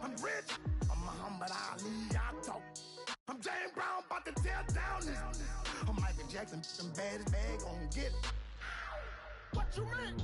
I'm rich, I'm Muhammad Ali, I talk. I'm James Brown, about to tear down this. I'm Michael Jackson, some baddest bag on get it. What you mean?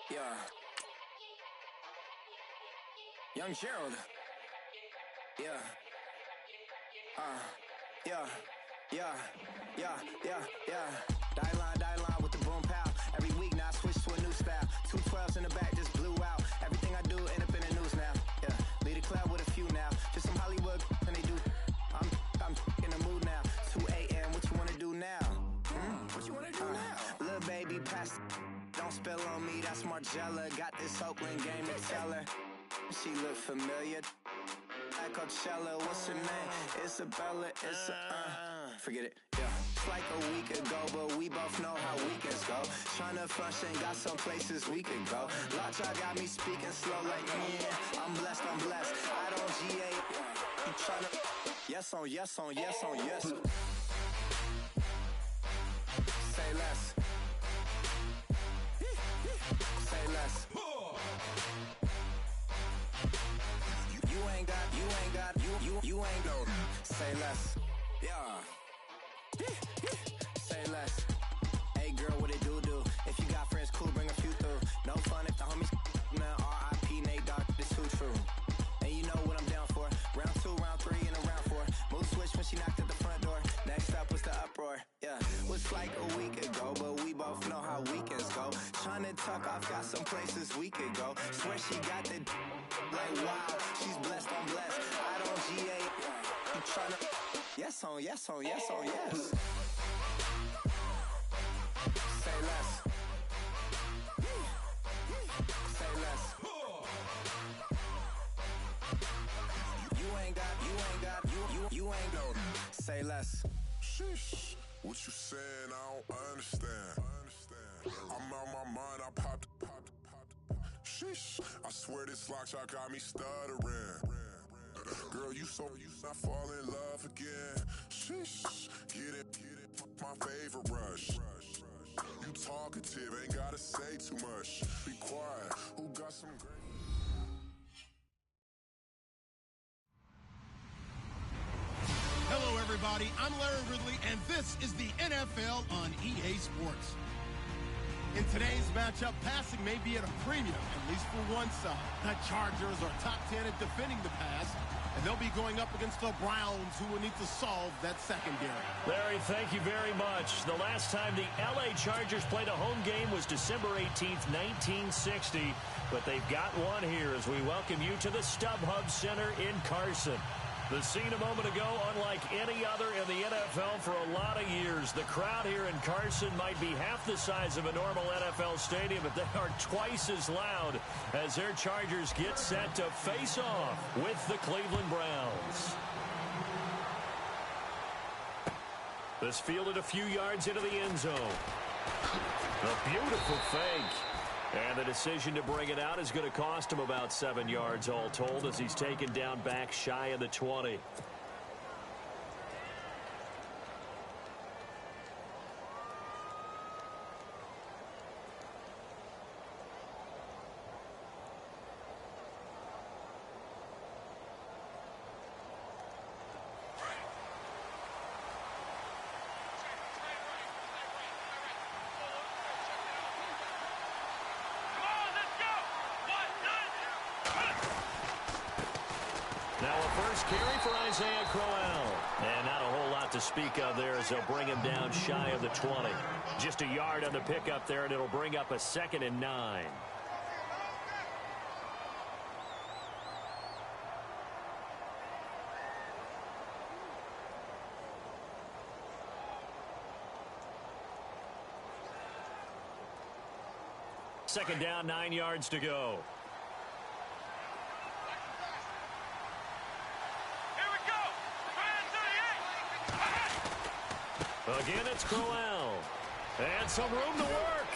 Yeah. Young Gerald. Yeah. Die line with the boom pow. Every week now I switch to a new style. 212s in the back just blew out. Everything I do end up in the news now. Yeah. Lead a club with a few now. Just some Hollywood and they do. I'm in the mood now. 2 a.m. What you wanna do now? What you wanna do now? Little baby pass. Don't spill on me, that's Margella. Got this Oakland game to tell her. She look familiar. Like Coachella, what's her name? Isabella, forget it, yeah. It's like a week ago, but we both know how weekends go. Tryna function, got some places we could go. Lot y'all got me speaking slow like, yeah, I'm blessed. I don't GA. You tryna, yes on yes. Say less. Say less. You ain't no. Say less. Yeah. Say less. Hey girl, what it do? If you got friends, cool, bring a few through. No fun if the homies man. R.I.P. Nate Dogg, this too true. And you know what I'm down for. Round 2, round 3, and a round 4. Mood switch when she knocked at the front door. Next up was the uproar. Yeah, was like a week ago, but we both know how weekends go. Tryna tuck off, got some places we could go. Swear she got the like wow, she's blessed, I'm blessed. I don't GA. You tryna yes on yes. Say less. Say less. You ain't no. Say less. Sheesh, what you saying? I don't understand. I'm out my mind. I popped. Sheesh, I swear this lock y'all got me stuttering. Girl, you not fall in love again. Sheesh, get it, my favorite rush. You talkative, ain't gotta say too much. Be quiet, who got some great... Hello, everybody. I'm Larry Ridley, and this is the NFL on EA Sports. In today's matchup, passing may be at a premium, at least for one side. The Chargers are top 10 at defending the pass, and they'll be going up against the Browns, who will need to solve that secondary. Larry, thank you very much. The last time the LA Chargers played a home game was December 18th, 1960. But they've got one here as we welcome you to the StubHub Center in Carson. The scene a moment ago, unlike any other in the NFL for a lot of years. The crowd here in Carson might be half the size of a normal NFL stadium, but they are twice as loud as their Chargers get set to face off with the Cleveland Browns. This fielded a few yards into the end zone. A beautiful fake. And the decision to bring it out is going to cost him about 7 yards all told as he's taken down back shy of the 20. Now a first carry for Isaiah Crowell. And not a whole lot to speak of there as they'll bring him down shy of the 20. Just a yard on the pickup there, and it'll bring up a 2nd and 9. second down, 9 yards to go. Here we go. Again, it's Crowell. And some room to work.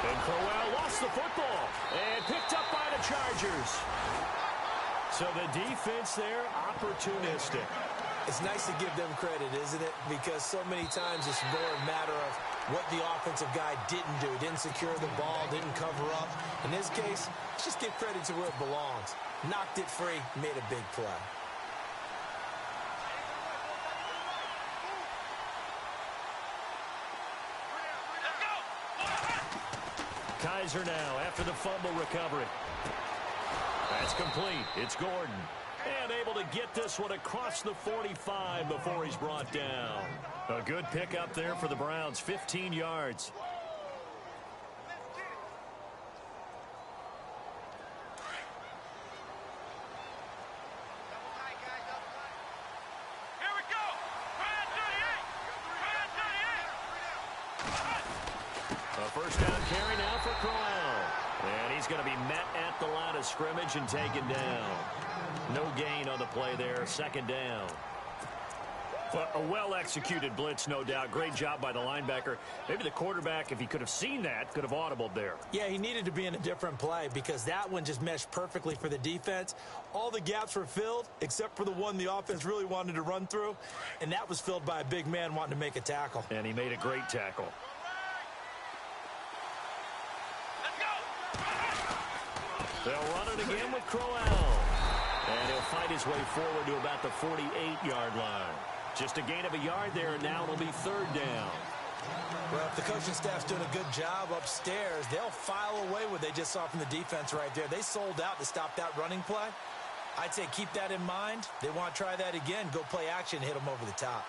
And Crowell lost the football. And picked up by the Chargers. So the defense there, opportunistic. It's nice to give them credit, isn't it? Because so many times it's more a matter of what the offensive guy didn't do. Didn't secure the ball, didn't cover up. In this case, let's just give credit to where it belongs. Knocked it free, made a big play. Kaiser now after the fumble recovery. That's complete. It's Gordon. And able to get this one across the 45 before he's brought down. A good pickup there for the Browns, 15 yards. Here we go. A first down carry now for Crowell. And he's going to be met at the line of scrimmage and taken down. No gain on the play there, second down. But a well-executed blitz, no doubt. Great job by the linebacker. Maybe the quarterback, if he could have seen that, could have audibled there. Yeah, he needed to be in a different play because that one just meshed perfectly for the defense. All the gaps were filled except for the one the offense really wanted to run through, and that was filled by a big man wanting to make a tackle. And he made a great tackle. They'll run it again with Crowell. And he'll fight his way forward to about the 48-yard line. Just a gain of a yard there, and now it'll be third down. Well, if the coaching staff's doing a good job upstairs, they'll file away what they just saw from the defense right there. They sold out to stop that running play. I'd say keep that in mind. They want to try that again. Go play action, hit them over the top.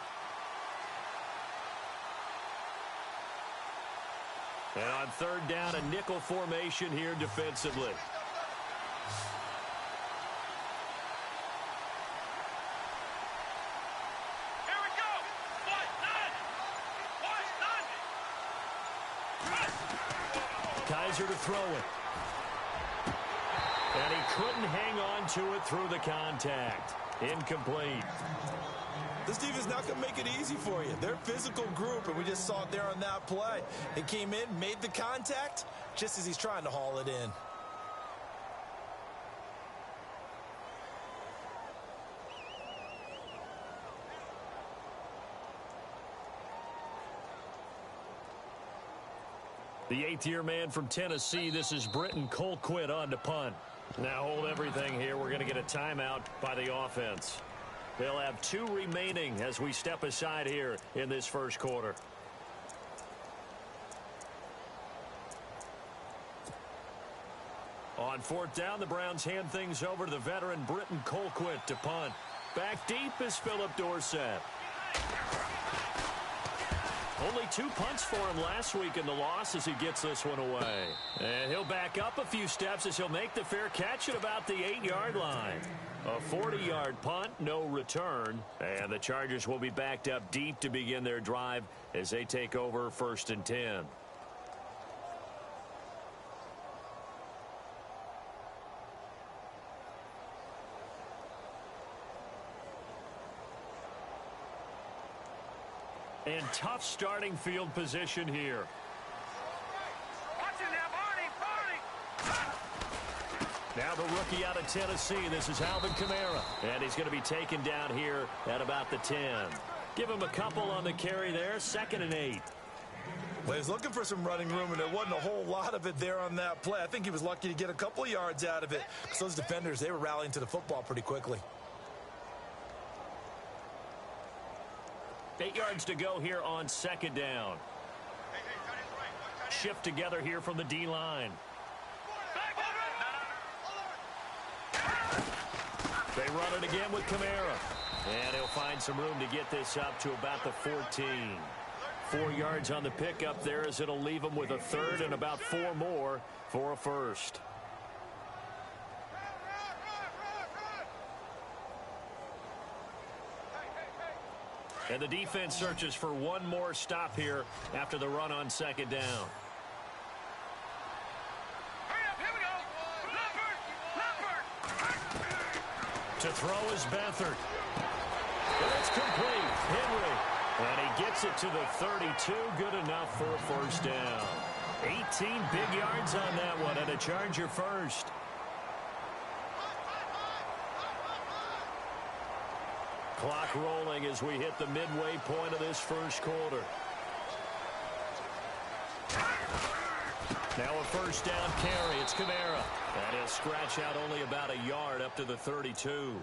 And on third down, a nickel formation here defensively. Kaiser to throw it. And he couldn't hang on to it through the contact. Incomplete. This defense not going to make it easy for you. They're a physical group, and we just saw it there on that play. It came in, made the contact, just as he's trying to haul it in. The eighth-year man from Tennessee, this is Britton Colquitt on to punt. Now hold everything here. We're going to get a timeout by the offense. They'll have 2 remaining as we step aside here in this first quarter. On fourth down, the Browns hand things over to the veteran Britton Colquitt to punt. Back deep is Philip Dorsett. Only 2 punts for him last week in the loss as he gets this one away. And he'll back up a few steps as he'll make the fair catch at about the 8-yard line. A 40-yard punt, no return. And the Chargers will be backed up deep to begin their drive as they take over 1st and 10. And tough starting field position here. Now the rookie out of Tennessee. This is Alvin Kamara. And he's going to be taken down here at about the 10. Give him a couple on the carry there. 2nd and 8. Well, he's looking for some running room, and there wasn't a whole lot of it there on that play. I think he was lucky to get a couple of yards out of it because those defenders, they were rallying to the football pretty quickly. 8 yards to go here on 2nd down. Shift together here from the D-line. They run it again with Kamara. And he'll find some room to get this up to about the 14. 4 yards on the pickup there as it'll leave him with a 3rd and about 4 more for a 1st. And the defense searches for one more stop here after the run on 2nd down. To throw is Beathard. And it's complete. Henry. And he gets it to the 32. Good enough for a first down. 18 big yards on that one, and a Charger first. Clock rolling as we hit the midway point of this first quarter. Now a first down carry. It's Kamara. And he'll scratch out only about a yard up to the 32.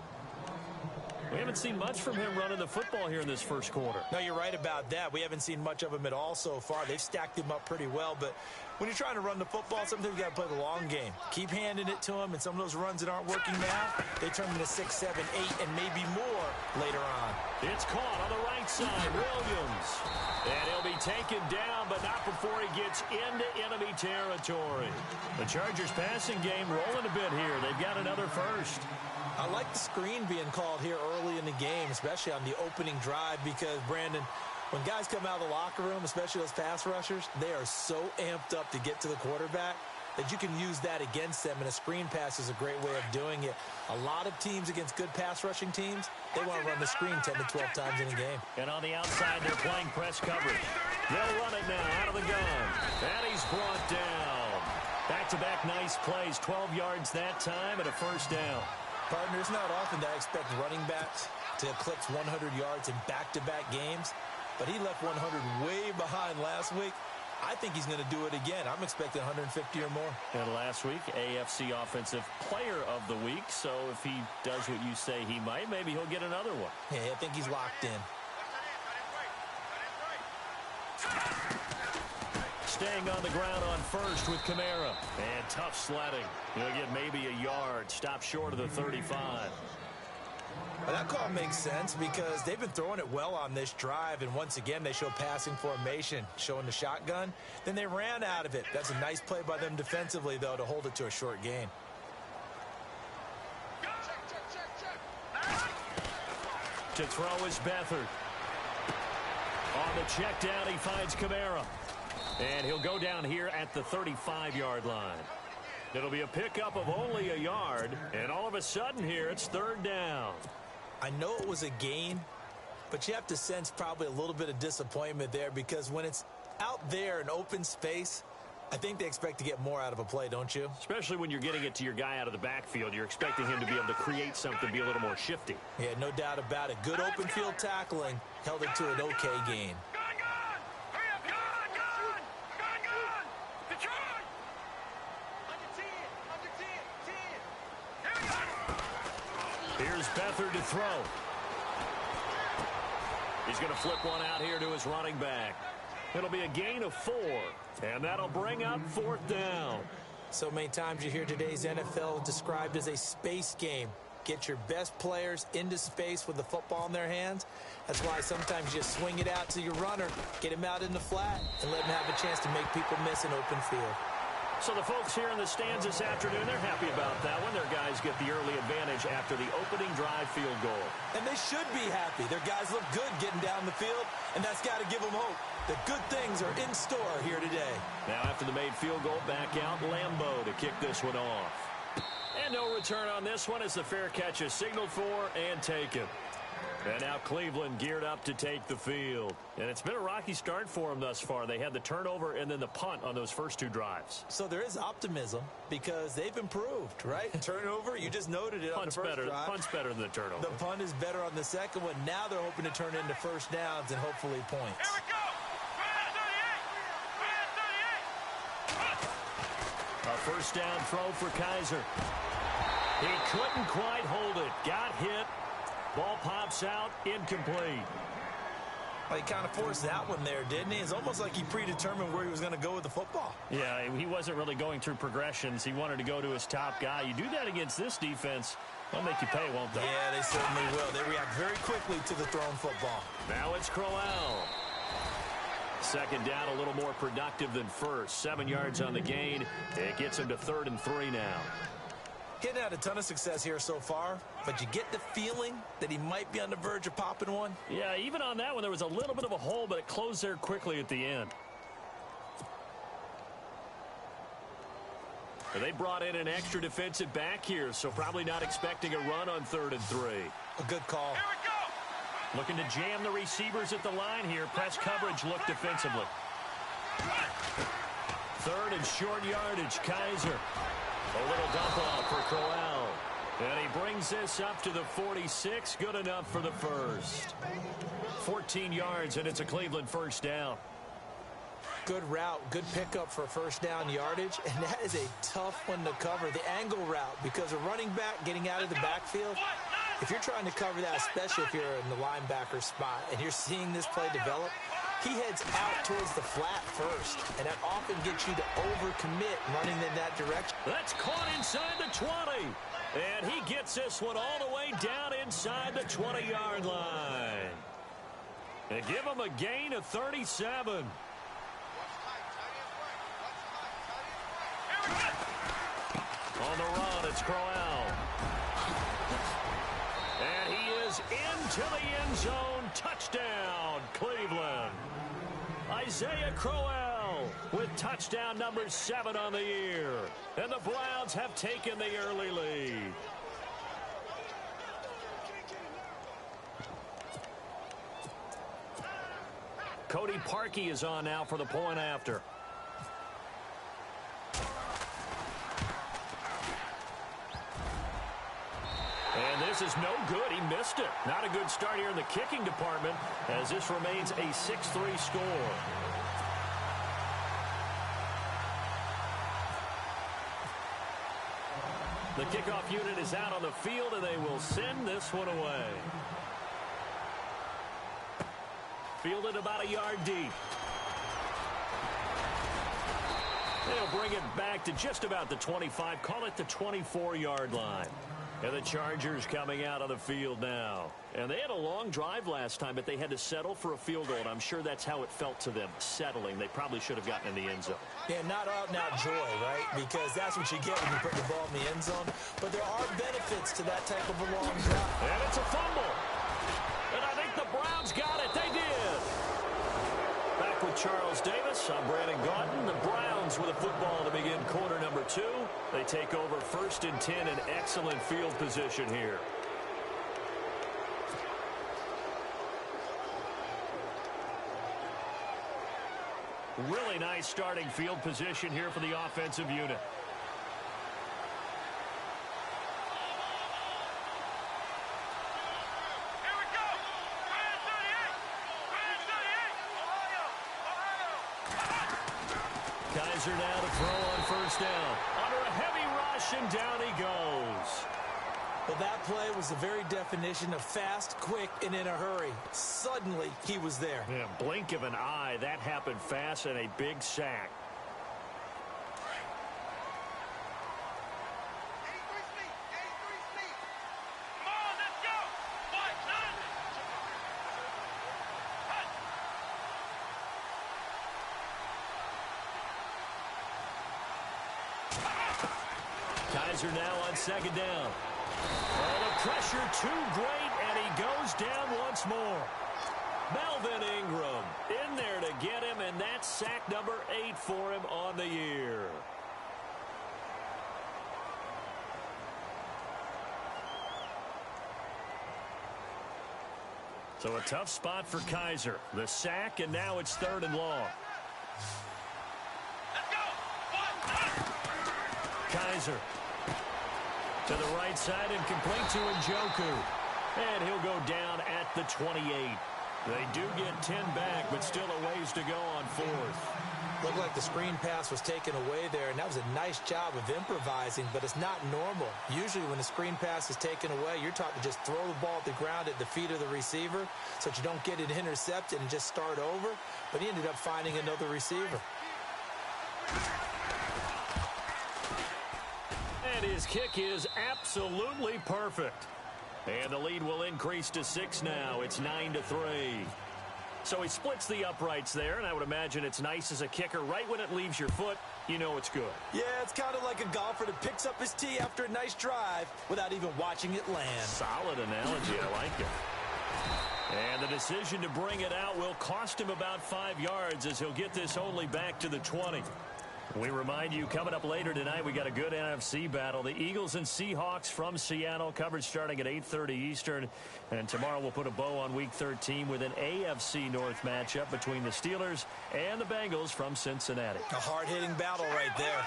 We haven't seen much from him running the football here in this first quarter. No, you're right about that. We haven't seen much of him at all so far. They've stacked him up pretty well, but when you're trying to run the football, sometimes you got to play the long game. Keep handing it to him, and some of those runs that aren't working now, they turn into 6, 7, 8, and maybe more later on. It's caught on the right side. Williams. And he'll be taken down, but not before he gets into enemy territory. The Chargers passing game rolling a bit here. They've got another first. I like the screen being called here early in the game, especially on the opening drive, because, Brandon, when guys come out of the locker room, especially those pass rushers, they are so amped up to get to the quarterback that you can use that against them, and a screen pass is a great way of doing it. A lot of teams against good pass rushing teams, they want to run the screen 10 to 12 times in a game. And on the outside, they're playing press coverage. They'll run it now out of the gun. And he's brought down. Back-to-back nice plays, 12 yards that time and a first down. Partner, it's not often that I expect running backs to eclipse 100 yards in back-to-back games, but he left 100 way behind last week. I think he's going to do it again. I'm expecting 150 or more. And last week, AFC Offensive Player of the Week, so if he does what you say he might, maybe he'll get another one. Yeah, I think he's locked in. Staying on the ground on first with Kamara. And tough sledding. He'll get maybe a yard. Stop short of the 35. Well, that call makes sense because they've been throwing it well on this drive, and once again they show passing formation, showing the shotgun. Then they ran out of it. That's a nice play by them defensively, though, to hold it to a short gain. To throw is Beathard. On the check down, he finds Kamara. And he'll go down here at the 35-yard line. It'll be a pickup of only a yard, and all of a sudden here, it's third down. I know it was a gain, but you have to sense probably a little bit of disappointment there because when it's out there in open space, I think they expect to get more out of a play, don't you? Especially when you're getting it to your guy out of the backfield. You're expecting him to be able to create something, be a little more shifty. Yeah, no doubt about it. Good open field tackling held it to an okay gain. Here's Beathard to throw. He's going to flip one out here to his running back. It'll be a gain of 4, and that'll bring up fourth down. So many times you hear today's NFL described as a space game. Get your best players into space with the football in their hands. That's why sometimes you swing it out to your runner, get him out in the flat, and let him have a chance to make people miss an open field. So the folks here in the stands this afternoon, they're happy about that one. Their guys get the early advantage after the opening drive field goal. And they should be happy. Their guys look good getting down the field, and that's got to give them hope. The good things are in store here today. Now after the made field goal, back out Lambeau to kick this one off. And no return on this one as the fair catch is signaled for and taken. And now Cleveland geared up to take the field. And it's been a rocky start for them thus far. They had the turnover and then the punt on those first 2 drives. So there is optimism because they've improved, right? Turnover, you just noted it on the first drive. Punt's better than the turnover. The punt is better on the second one. Now they're hoping to turn it into first downs and hopefully points. Here we go. A first down throw for Kaiser. He couldn't quite hold it. Got hit. Ball pops out, incomplete. Well, he kind of forced that one there, didn't he? It's almost like he predetermined where he was going to go with the football. Yeah, he wasn't really going through progressions. He wanted to go to his top guy. You do that against this defense, they'll make you pay, won't they? Yeah, they certainly will. They react very quickly to the thrown football. Now it's Crowell. Second down, a little more productive than first. 7 yards on the gain. It gets him to 3rd and 3 now. Getting had a ton of success here so far, but you get the feeling that he might be on the verge of popping one. Yeah, even on that one, there was a little bit of a hole, but it closed there quickly at the end. They brought in an extra defensive back here, so probably not expecting a run on 3rd and 3. A good call. Here we go. Looking to jam the receivers at the line here. Press coverage look defensively. 3rd and short yardage. Kizer. A little dump off for Crowell. And he brings this up to the 46. Good enough for the first. 14 yards, and it's a Cleveland first down. Good route, good pickup for first down yardage, and that is a tough one to cover, the angle route, because a running back getting out of the backfield, if you're trying to cover that, especially if you're in the linebacker spot, and you're seeing this play develop, he heads out towards the flat first, and that often gets you to overcommit running in that direction. That's caught inside the 20, and he gets this one all the way down inside the 20-yard line. And give him a gain of 37. On the run, it's Crowell. And he is into the end zone. Touchdown, Cleveland. Isaiah Crowell with touchdown number 7 on the year. And the Browns have taken the early lead. Cody Parkey is on now for the point after. And this is no good. He missed it. Not a good start here in the kicking department as this remains a 6-3 score. The kickoff unit is out on the field, and they will send this one away. Fielded about a yard deep. They'll bring it back to just about the 25. Call it the 24-yard line. And the Chargers coming out on the field now. And they had a long drive last time, but they had to settle for a field goal, and I'm sure that's how it felt to them, settling. They probably should have gotten in the end zone. Yeah, not out-and-out joy, right? Because that's what you get when you put the ball in the end zone. But there are benefits to that type of a long drive. And it's a fumble. And I think the Browns got it. They did. Back with Charles Davis. I'm Brandon Gaudin. The Browns with a football to begin quarter number 2. They take over 1st and 10 in excellent field position here. Really nice starting field position here for the offensive unit. Kizer now to throw on first down. Under a heavy rush, and down he goes. Well, that play was the very definition of fast, quick, and in a hurry. Suddenly, he was there. Yeah, blink of an eye. That happened fast, and a big sack. Kizer now on 2nd down. Oh, the pressure too great, and he goes down once more. Melvin Ingram in there to get him, and that's sack number 8 for him on the year. So a tough spot for Kizer. The sack, and now it's 3rd and long. Kizer to the right side and complete to Njoku. And he'll go down at the 28. They do get 10 back, but still a ways to go on 4th. Looked like the screen pass was taken away there, and that was a nice job of improvising, but it's not normal. Usually when the screen pass is taken away, you're taught to just throw the ball at the ground at the feet of the receiver so that you don't get it intercepted and just start over. But he ended up finding another receiver. And his kick is absolutely perfect. And the lead will increase to 6 now. It's 9-3. So he splits the uprights there, and I would imagine it's nice as a kicker. Right when it leaves your foot, you know it's good. Yeah, it's kind of like a golfer that picks up his tee after a nice drive without even watching it land. Solid analogy. I like it. And the decision to bring it out will cost him about 5 yards as he'll get this only back to the 20. We remind you, coming up later tonight, we got a good NFC battle. The Eagles and Seahawks from Seattle, coverage starting at 8:30 Eastern. And tomorrow we'll put a bow on Week 13 with an AFC North matchup between the Steelers and the Bengals from Cincinnati. A hard-hitting battle right there.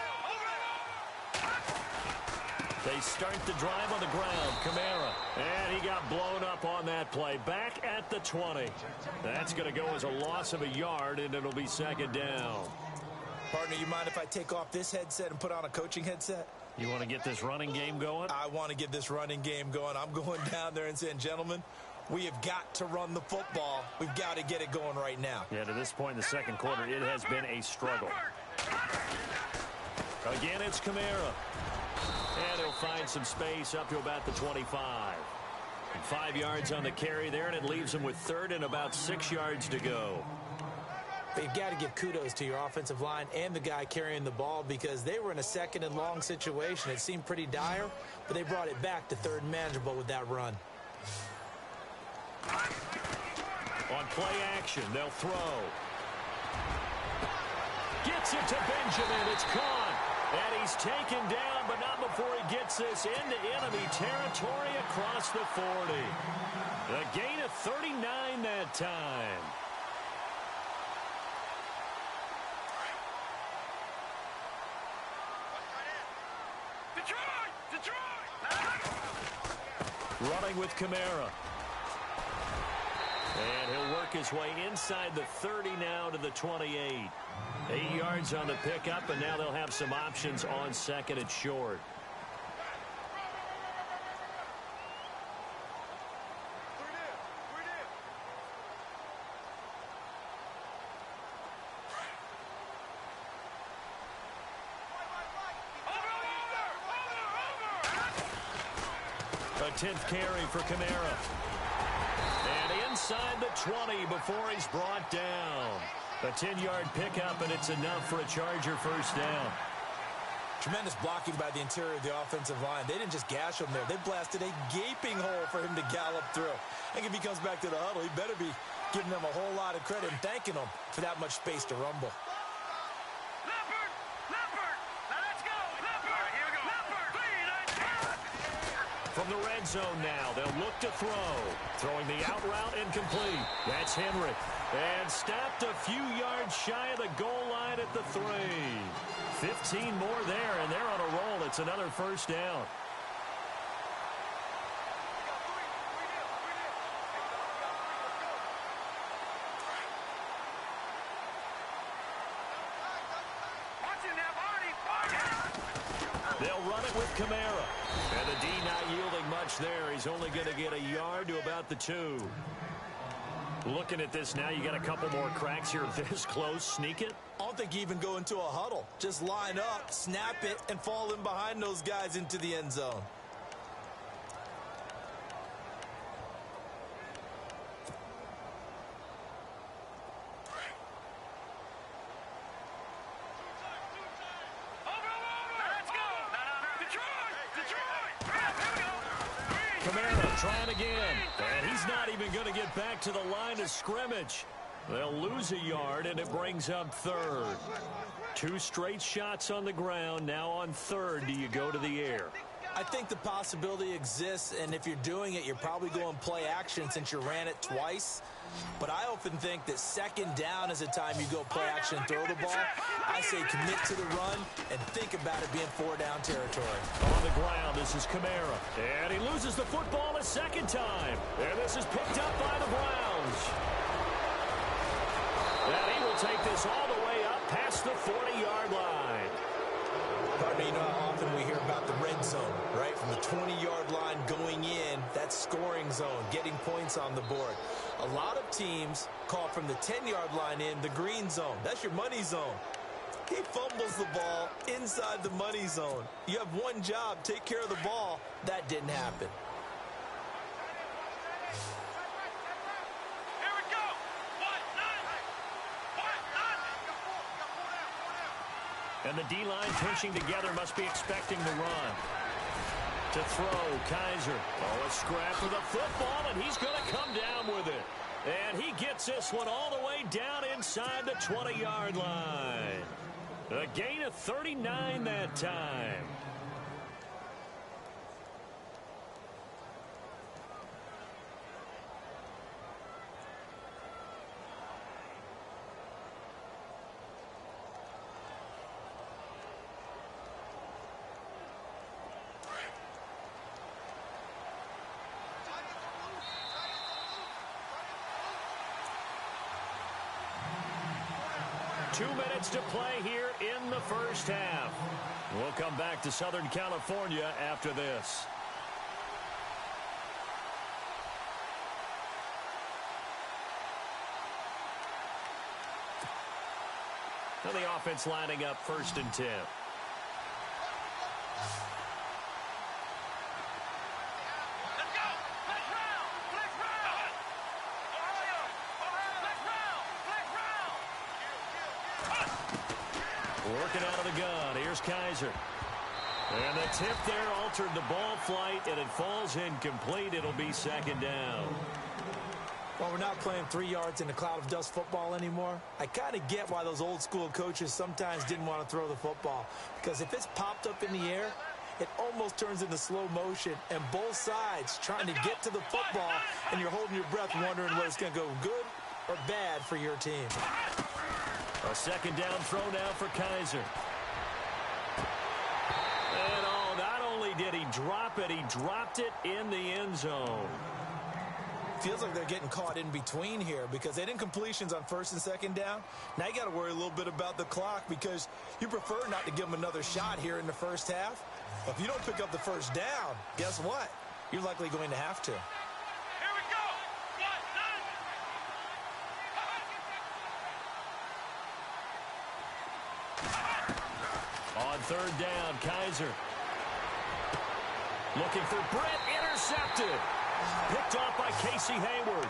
They start the drive on the ground. Kamara. And he got blown up on that play. Back at the 20. That's going to go as a loss of a yard, and it'll be second down. Partner, you mind if I take off this headset and put on a coaching headset? You want to get this running game going? I want to get this running game going. I'm going down there and saying, gentlemen, we have got to run the football. We've got to get it going right now. Yeah, to this point in the second quarter, it has been a struggle. Again, it's Kamara. And he'll find some space up to about the 25. 5 yards on the carry there, and it leaves him with third and about 6 yards to go. But you've got to give kudos to your offensive line and the guy carrying the ball because they were in a second and long situation. It seemed pretty dire, but they brought it back to third and manageable with that run. On play action, they'll throw. Gets it to Benjamin. It's caught. And he's taken down, but not before he gets this into enemy territory across the 40. A gain of 39 that time. Running with Kamara. And he'll work his way inside the 30 now to the 28. 8 yards on the pickup, and now they'll have some options on second and short. A 10th carry for Kamara. And inside the 20 before he's brought down. A 10-yard pickup, and it's enough for a Charger first down. Tremendous blocking by the interior of the offensive line. They didn't just gash him there. They blasted a gaping hole for him to gallop through. I think if he comes back to the huddle, he better be giving them a whole lot of credit and thanking them for that much space to rumble. From the red zone now, they'll look to throw. Throwing the out route incomplete. That's Henry. And stopped a few yards shy of the goal line at the 3. 15 more there, and they're on a roll. It's another first down. They'll run it with Kamara. And the D not yielding much there. He's only going to get a yard to about the 2. Looking at this now, you got a couple more cracks here this close. Sneak it. I don't think you even go into a huddle. Just line up, snap it, and fall in behind those guys into the end zone. Kamara trying again, and he's not even going to get back to the line of scrimmage. They'll lose a yard, and it brings up third. 2 straight shots on the ground. Now on third, do you go to the air? I think the possibility exists, and if you're doing it, you're probably going play action since you ran it twice. But I often think that second down is the time you go play action and throw the ball. I say commit to the run and think about it being 4-down territory. On the ground, this is Kamara. And he loses the football a second time. And this is picked up by the Browns. And he will take this all the way up past the 40-yard line. Partner, you know how often we hear about the red zone, right? From the 20-yard line going in, that's scoring zone, getting points on the board. A lot of teams call from the 10-yard line in the green zone. That's your money zone. He fumbles the ball inside the money zone. You have one job, take care of the ball. That didn't happen. And the D-line pinching together must be expecting the run. To throw, Kaiser. Oh, a scrap for the football, and he's going to come down with it. And he gets this one all the way down inside the 20-yard line. A gain of 39 that time. To play here in the first half. We'll come back to Southern California after this. Now the offense lining up 1st and 10. Working out of the gun. Here's Kizer. And the tip there altered the ball flight, and it falls incomplete. It'll be 2nd down. Well, we're not playing 3 yards in a cloud of dust football anymore. I kind of get why those old school coaches sometimes didn't want to throw the football. Because if it's popped up in the air, it almost turns into slow motion. And both sides trying to get to the football, and you're holding your breath wondering whether it's going to go good or bad for your team. A 2nd down throw now for Kizer. And not only did he drop it, he dropped it in the end zone. Feels like they're getting caught in between here because they didn't completions on 1st and 2nd down. Now you got to worry a little bit about the clock because you prefer not to give them another shot here in the first half. But if you don't pick up the 1st down, guess what? You're likely going to have to. On 3rd down, Kizer. Looking for Britt, intercepted. Picked off by Casey Hayward.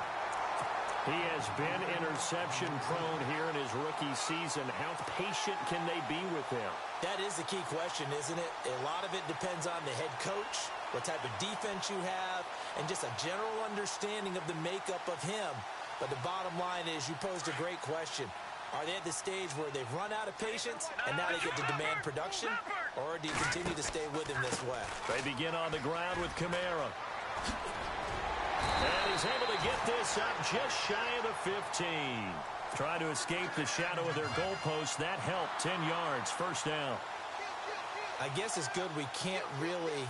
He has been interception prone here in his rookie season. How patient can they be with him? That is the key question, isn't it? A lot of it depends on the head coach, what type of defense you have, and just a general understanding of the makeup of him. But the bottom line is you posed a great question. Are they at the stage where they've run out of patience and now they get to demand production? Or do you continue to stay with him this way? They begin on the ground with Kamara. And he's able to get this up just shy of the 15. Trying to escape the shadow of their goalpost. That helped. 10 yards. 1st down. I guess it's good we can't really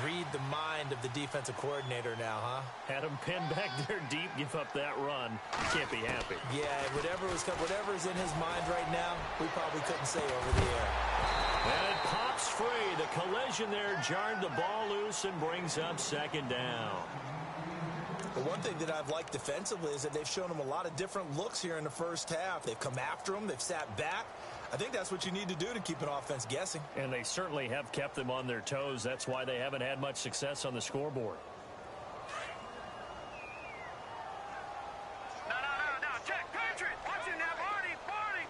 read the mind of the defensive coordinator now, huh? Had him pinned back there deep, give up that run. Can't be happy. Yeah, whatever's in his mind right now, we probably couldn't say over the air. And it pops free. The collision there jarred the ball loose and brings up 2nd down. The one thing that I've liked defensively is that they've shown him a lot of different looks here in the first half. They've come after him. They've sat back. I think that's what you need to do to keep an offense guessing. And they certainly have kept them on their toes. That's why they haven't had much success on the scoreboard. No. Check, Patriot. Watch it now, Barney.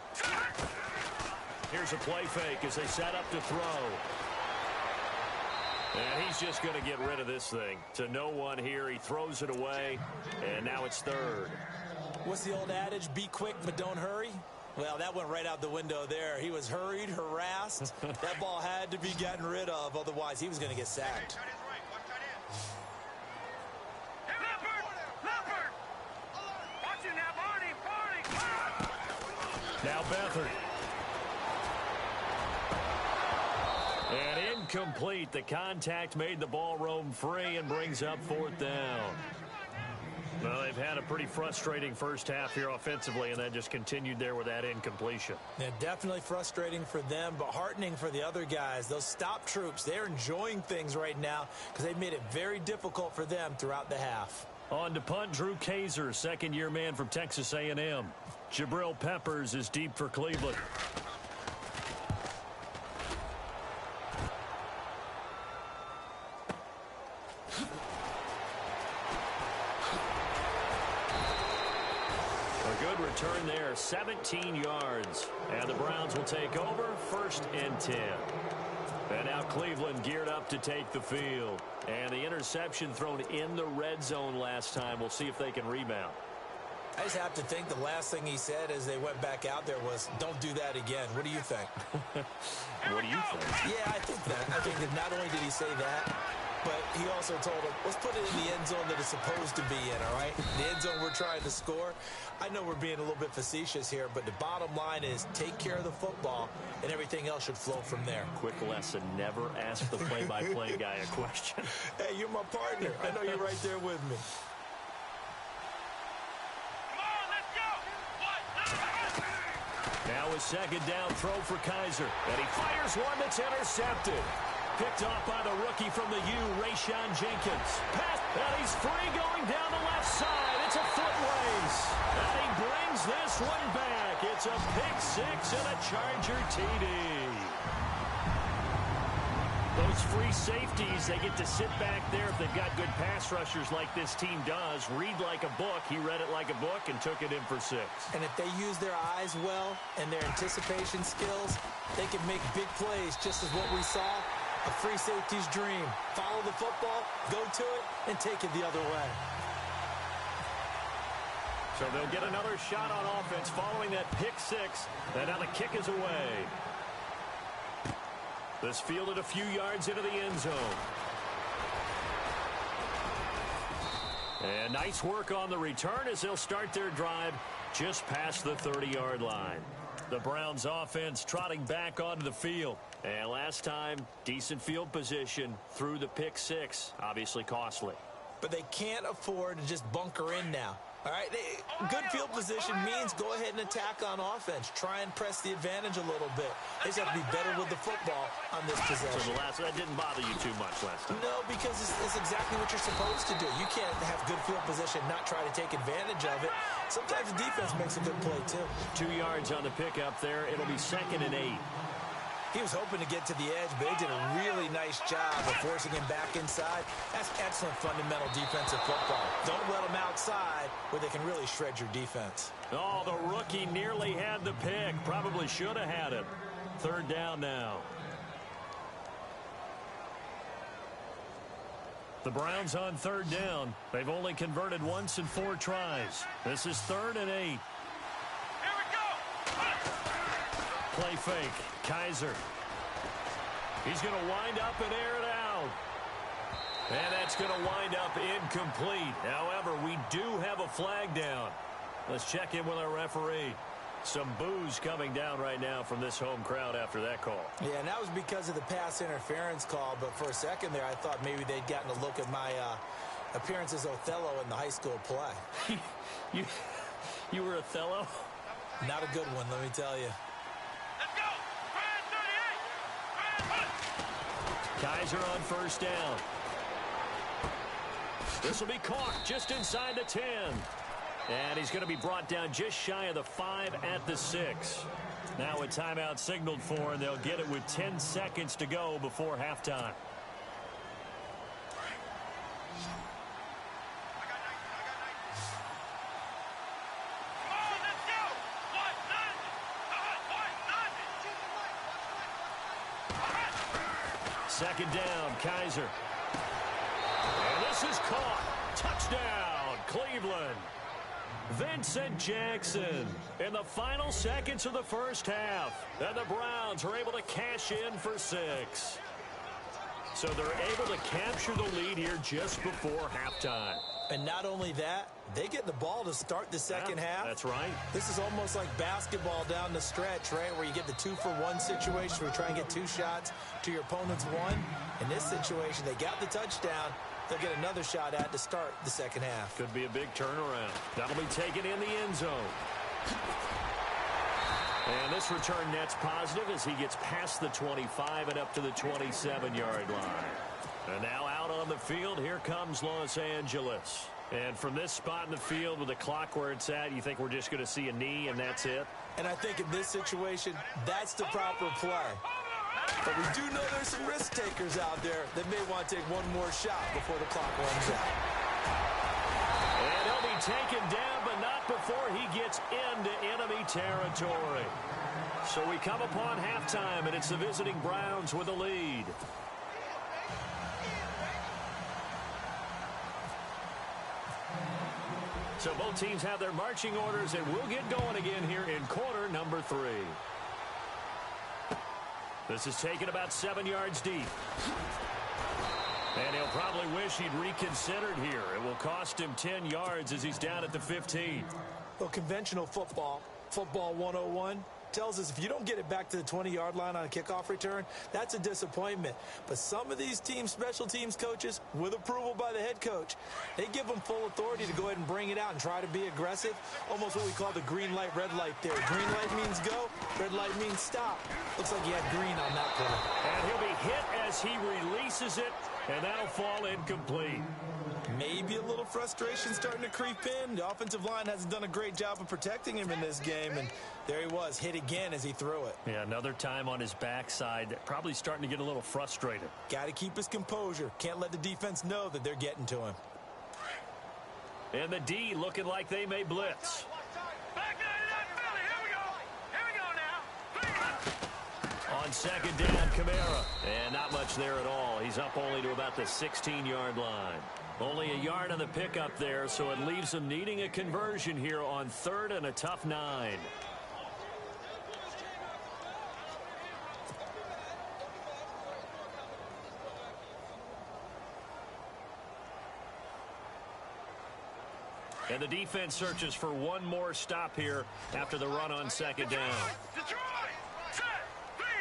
Here's a play fake as they set up to throw. And he's just going to get rid of this thing. To no one here. He throws it away. And now it's 3rd. What's the old adage? Be quick, but don't hurry. Well, that went right out the window there. He was hurried, harassed. That ball had to be gotten rid of. Otherwise, he was going to get sacked. Leopard! Watch it now, Barney! Now Beathard. And incomplete. The contact made the ball roam free and brings up 4th down. Well, they've had a pretty frustrating first half here offensively, and then just continued there with that incompletion. Yeah, definitely frustrating for them, but heartening for the other guys. Those stop troops, they're enjoying things right now because they've made it very difficult for them throughout the half. On to punt, Drew Kaiser, 2nd-year man from Texas A&M. Jabril Peppers is deep for Cleveland. Return there, 17 yards. And the Browns will take over, 1st and 10. And now Cleveland geared up to take the field. And the interception thrown in the red zone last time. We'll see if they can rebound. I just have to think the last thing he said as they went back out there was, don't do that again. What do you think? What do you think? Yeah, I think that. I think that not only did he say that, but he also told him, let's put it in the end zone that it's supposed to be in, all right? The end zone we're trying to score. I know we're being a little bit facetious here, but the bottom line is take care of the football, and everything else should flow from there. Quick lesson, never ask the play-by-play guy a question. Hey, you're my partner. I know you're right there with me. Now a second down throw for Kizer. And he fires one that's intercepted. Picked off by the rookie from the U, Rayshawn Jenkins. Pass, and he's free going down the left side. It's a foot race. And he brings this one back. It's a pick six and a Charger TD. Those free safeties, they get to sit back there if they've got good pass rushers like this team does. Read like a book. He read it like a book and took it in for 6. And if they use their eyes well and their anticipation skills, they can make big plays, just as what we saw. A free safety's dream. Follow the football, go to it, and take it the other way. So they'll get another shot on offense following that pick six. And now the kick is away. This fielded a few yards into the end zone. And nice work on the return as they'll start their drive just past the 30-yard line. The Browns offense trotting back onto the field. And last time, decent field position through the pick six. Obviously costly. But they can't afford to just bunker in now. All right, good field position means go ahead and attack on offense. Try and press the advantage a little bit. They just have to be better with the football on this possession. So that didn't bother you too much last time? No, because it's exactly what you're supposed to do. You can't have good field position, not try to take advantage of it. Sometimes the defense makes a good play, too. 2 yards on the pickup there. It'll be 2nd and 8. He was hoping to get to the edge, but they did a really nice job of forcing him back inside. That's excellent fundamental defensive football. Don't let them outside where they can really shred your defense. Oh, the rookie nearly had the pick. Probably should have had it. 3rd down now. The Browns on 3rd down. They've only converted once in 4 tries. This is 3rd and 8. Here we go. Play fake. Kizer. He's going to wind up and air it out. And that's going to wind up incomplete. However, we do have a flag down. Let's check in with our referee. Some boos coming down right now from this home crowd after that call. Yeah, and that was because of the pass interference call. But for a second there, I thought maybe they'd gotten a look at my appearance as Othello in the high school play. You were Othello? Not a good one, let me tell you. Kizer on 1st down. This will be caught just inside the 10. And he's going to be brought down just shy of the 5 at the 6. Now a timeout signaled for, and they'll get it with 10 seconds to go before halftime. Second down, Kizer. And this is caught. Touchdown, Cleveland. Vincent Jackson in the final seconds of the first half. And the Browns are able to cash in for 6. So they're able to capture the lead here just before halftime. And not only that, they get the ball to start the second half. That's right. This is almost like basketball down the stretch, right, where you get the 2-for-1 situation where you try and get 2 shots to your opponent's 1. In this situation, they got the touchdown. They'll get another shot at to start the second half. Could be a big turnaround. That'll be taken in the end zone. And this return net's positive as he gets past the 25 and up to the 27-yard line. And now out on the field, here comes Los Angeles. And from this spot in the field with the clock where it's at, you think we're just going to see a knee and that's it? And I think in this situation, that's the proper play. But we do know there's some risk takers out there that may want to take one more shot before the clock runs out. And he'll be taken down, but not before he gets into enemy territory. So we come upon halftime, and it's the visiting Browns with the lead. So both teams have their marching orders, and we'll get going again here in quarter number 3. This is taken about 7 yards deep. And he'll probably wish he'd reconsidered here. It will cost him 10 yards as he's down at the 15. Well, conventional football 101, tells us if you don't get it back to the 20-yard line on a kickoff return, that's a disappointment. But some of these teams, special teams coaches, with approval by the head coach, they give them full authority to go ahead and bring it out and try to be aggressive. Almost what we call the green light, red light theory. Green light means go, red light means stop. Looks like he had green on that play. And he'll be hit as he releases it, and that'll fall incomplete. Maybe a little frustration starting to creep in. The offensive line hasn't done a great job of protecting him in this game, and there he was, hit again as he threw it. Yeah, another time on his backside, probably starting to get a little frustrated. Got to keep his composure. Can't let the defense know that they're getting to him. And the D looking like they may blitz. On second down, Kamara. And not much there at all. He's up only to about the 16-yard line. Only a yard on the pickup there, so it leaves them needing a conversion here on 3rd and a tough 9. And the defense searches for one more stop here after the run on second down.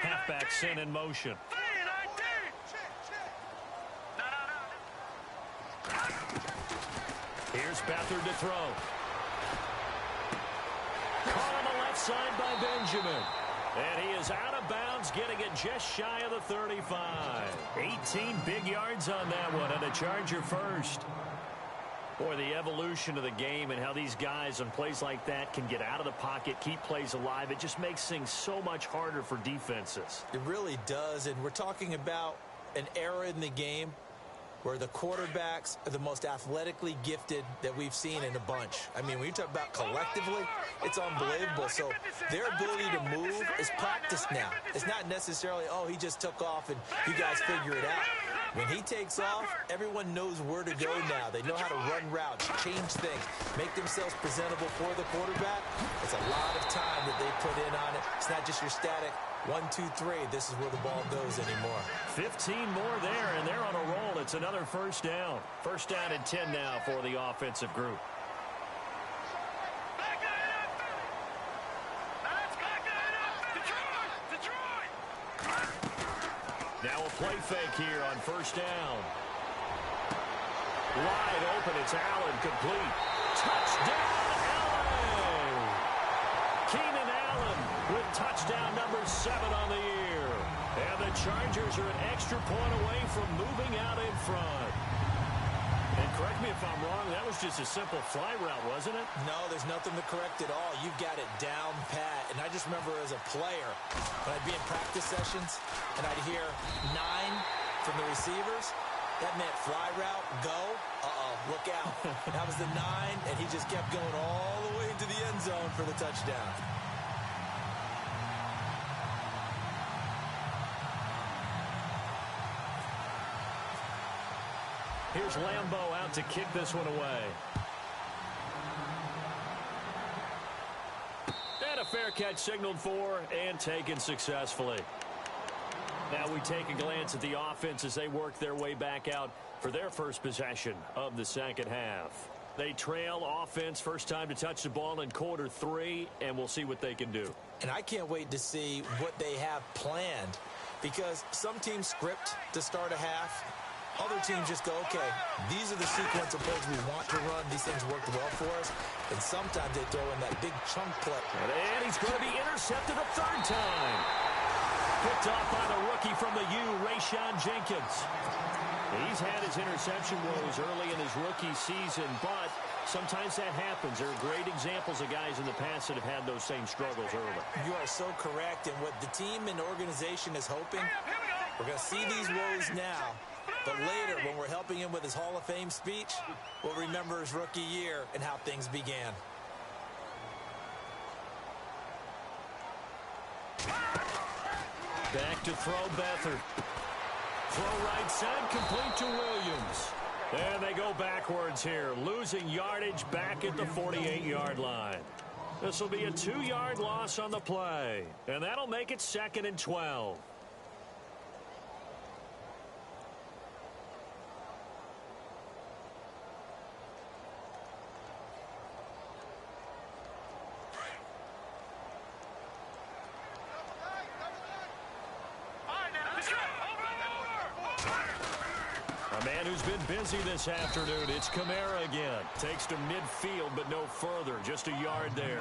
Halfback sent in motion. Here's Beathard to throw. Caught on the left side by Benjamin. And he is out of bounds, getting it just shy of the 35. 18 big yards on that one, and a Charger first. Boy, the evolution of the game and how these guys on plays like that can get out of the pocket, keep plays alive, it just makes things so much harder for defenses. It really does, and we're talking about an era in the game where the quarterbacks are the most athletically gifted that we've seen in a bunch. I mean, when you talk about collectively, it's unbelievable. So their ability to move is practiced now. It's not necessarily, oh, he just took off and you guys figure it out. When he takes off, everyone knows where to go now. They know how to run routes, change things, make themselves presentable for the quarterback. It's a lot of time that they put in on it. It's not just your static 1, 2, 3. This is where the ball goes anymore. 15 more there, and they're on a roll. It's another first down. First down and 10 now for the offensive group. Now a play fake here on first down. Wide open, it's Allen, complete. Touchdown, Allen! Keenan Allen with touchdown number 7 on the year. And the Chargers are an extra point away from moving out in front. And correct me if I'm wrong, that was just a simple fly route, wasn't it? No, there's nothing to correct at all. You've got it down pat. And I just remember as a player, when I'd be in practice sessions and I'd hear 9 from the receivers, that meant fly route, go, look out. That was the 9, and he just kept going all the way into the end zone for the touchdown. Here's Lambeau out to kick this one away. And a fair catch signaled for and taken successfully. Now we take a glance at the offense as they work their way back out for their first possession of the second half. They trail offense, first time to touch the ball in quarter 3, and we'll see what they can do. And I can't wait to see what they have planned, because some teams script to start a half. Other teams just go, okay, these are the sequence of plays we want to run. These things worked well for us. And sometimes they throw in that big chunk play. And he's going to be intercepted a 3rd time. Picked off by the rookie from the U, Rayshon Jenkins. He's had his interception woes early in his rookie season, but sometimes that happens. There are great examples of guys in the past that have had those same struggles early. You are so correct. And what the team and organization is hoping, we're going to see these woes now. But later, when we're helping him with his Hall of Fame speech, we'll remember his rookie year and how things began. Back to throw Beathard. Throw right side, complete to Williams. And they go backwards here, losing yardage back at the 48-yard line. This will be a 2-yard loss on the play, and that'll make it 2nd and 12. A man who's been busy this afternoon. It's Kamara again. Takes to midfield, but no further. Just a yard there.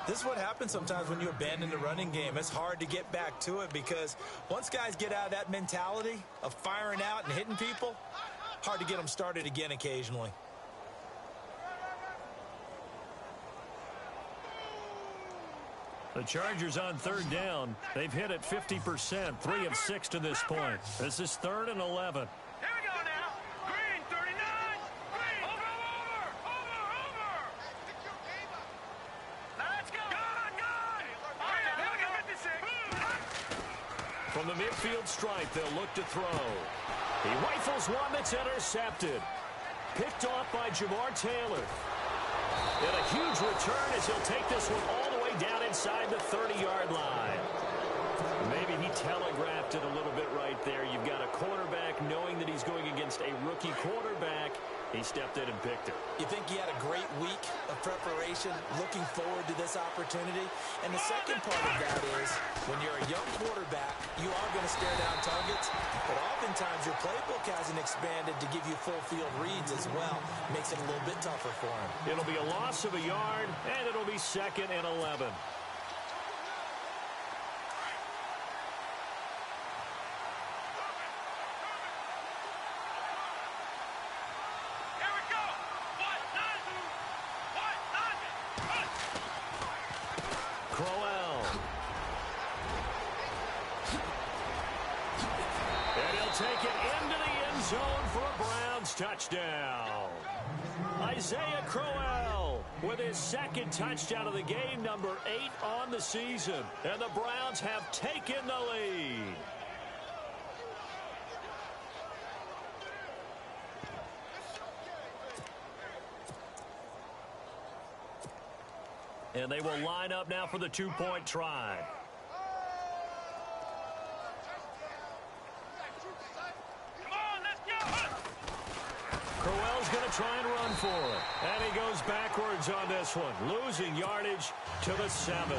This is what happens sometimes when you abandon the running game. It's hard to get back to it because once guys get out of that mentality of firing out and hitting people, hard to get them started again occasionally. The Chargers on 3rd down. They've hit it 50%, 3 of 6 to this point. This is 3rd and 11. Here we go now. Green, 39. Green. Over. Let's go. Gun. All right, now we got this thing. From the midfield stripe, they'll look to throw. He rifles one that's intercepted. Picked off by Jamar Taylor. And a huge return as he'll take this one all the way down inside the 30-yard line. Maybe he telegraphed it a little bit right there. You've got a quarterback knowing that he's going against a rookie quarterback. He stepped in and picked it. You think he had a great week of preparation, looking forward to this opportunity? And the second part of that is, when you're a young quarterback, you are going to stare down targets, but oftentimes your playbook hasn't expanded to give you full field reads as well. Makes it a little bit tougher for him. It'll be a loss of a yard, and it'll be 2nd and 11. Crowell. And he'll take it into the end zone for a Browns touchdown. Isaiah Crowell with his 2nd touchdown of the game, number 8 on the season. And the Browns have taken the lead. And they will line up now for the 2-point try. Come on, let's go. Crowell's going to try and run for it. And he goes backwards on this one, losing yardage to the 7.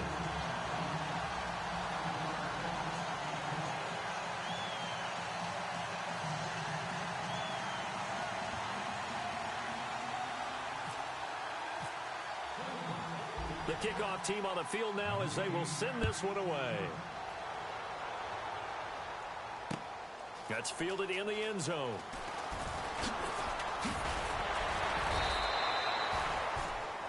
The kickoff team on the field now as they will send this one away. That's fielded in the end zone.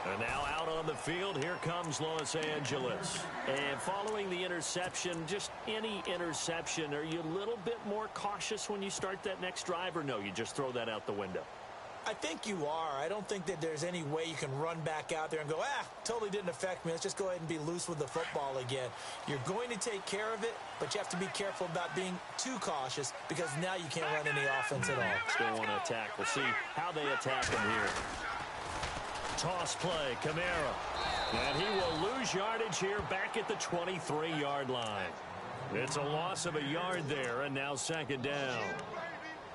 And now out on the field, here comes Los Angeles. And following the interception, just any interception, are you a little bit more cautious when you start that next drive, or no, you just throw that out the window? I think you are. I don't think that there's any way you can run back out there and go, totally didn't affect me. Let's just go ahead and be loose with the football again. You're going to take care of it, but you have to be careful about being too cautious because now you can't run any offense at all. Still want to attack. We'll see how they attack him here. Toss play, Kamara. And he will lose yardage here back at the 23-yard line. It's a loss of a yard there, and now 2nd down.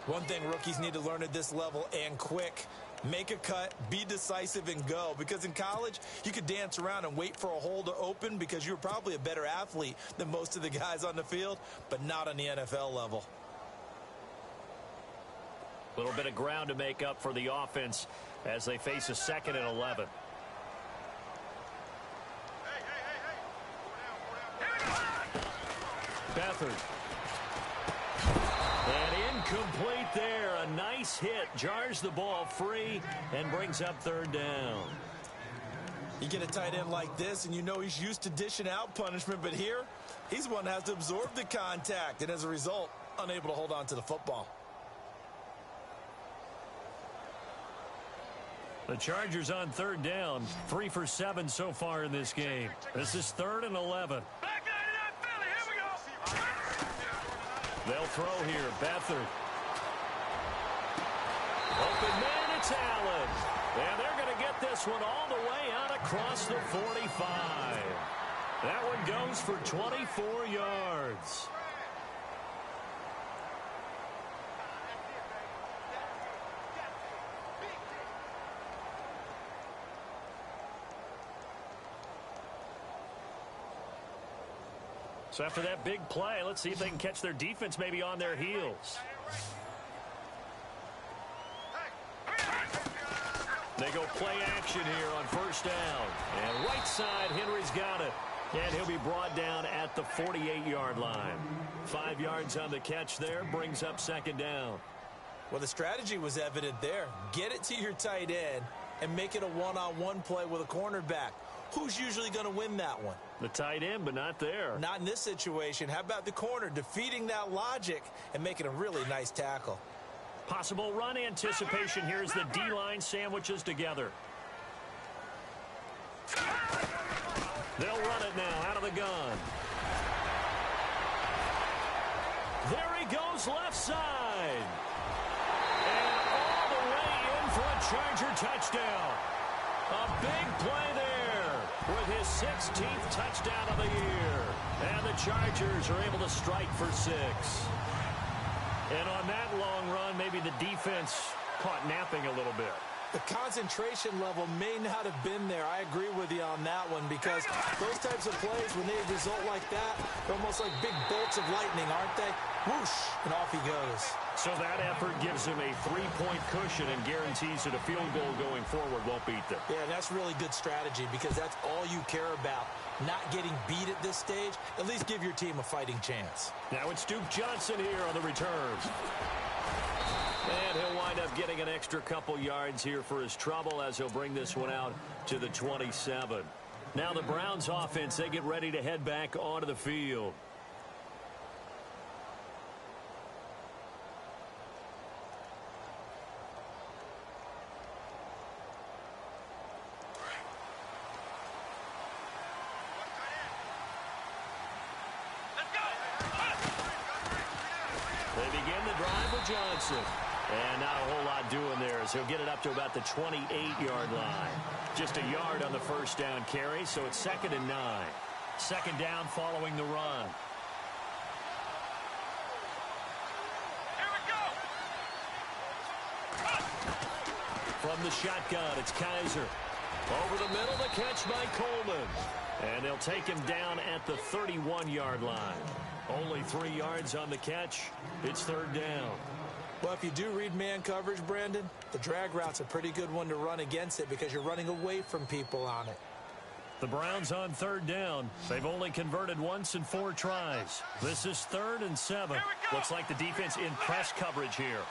One thing rookies need to learn at this level, and quick, make a cut, be decisive, and go. Because in college, you could dance around and wait for a hole to open because you're probably a better athlete than most of the guys on the field, but not on the NFL level. A little bit of ground to make up for the offense as they face a 2nd and 11. Beathard. And incomplete there. A nice hit. Jars the ball free and brings up 3rd down. You get a tight end like this, and you know he's used to dishing out punishment, but here, he's one that has to absorb the contact, and as a result, unable to hold on to the football. The Chargers on 3rd down, 3 for 7 so far in this game. This is 3rd and 11. Back 99 Philly, here we go. They'll throw here. Beathard. Open man, it's Allen. And they're going to get this one all the way out across the 45. That one goes for 24 yards. So after that big play, let's see if they can catch their defense maybe on their heels. They go play action here on first down. And right side, Henry's got it. And he'll be brought down at the 48-yard line. 5 yards on the catch there, brings up second down. Well, the strategy was evident there. Get it to your tight end and make it a one-on-one play with a cornerback. Who's usually going to win that one? The tight end, but not there. Not in this situation. How about the corner defeating that logic and making a really nice tackle? Possible run anticipation here as the D-line sandwiches together. They'll run it now out of the gun. There he goes left side. And all the way in for a Charger touchdown. A big play there with his 16th touchdown of the year. And the Chargers are able to strike for 6. And on that long run, maybe the defense caught napping a little bit. The concentration level may not have been there. I agree with you on that one because those types of plays, when they result like that, they're almost like big bolts of lightning, aren't they? Whoosh, and off he goes. So that effort gives him a 3-point cushion and guarantees that a field goal going forward won't beat them. Yeah, that's really good strategy because that's all you care about. Not getting beat at this stage, at least give your team a fighting chance. Now it's Duke Johnson here on the return. And he'll wind up getting an extra couple yards here for his trouble as he'll bring this one out to the 27. Now the Browns offense, they get ready to head back onto the field. They begin the drive with Johnson. And not a whole lot doing there as he'll get it up to about the 28-yard line. Just a yard on the first down carry, so it's 2nd and 9. Second down following the run. Here we go. From the shotgun, it's Kaiser. Over the middle, the catch by Coleman. And they'll take him down at the 31-yard line. Only 3 yards on the catch. It's 3rd down. Well, if you do read man coverage, Brandon, the drag route's a pretty good one to run against it because you're running away from people on it. The Browns on 3rd down. They've only converted once in 4 tries. This is 3rd and 7. Looks like the defense in press coverage here.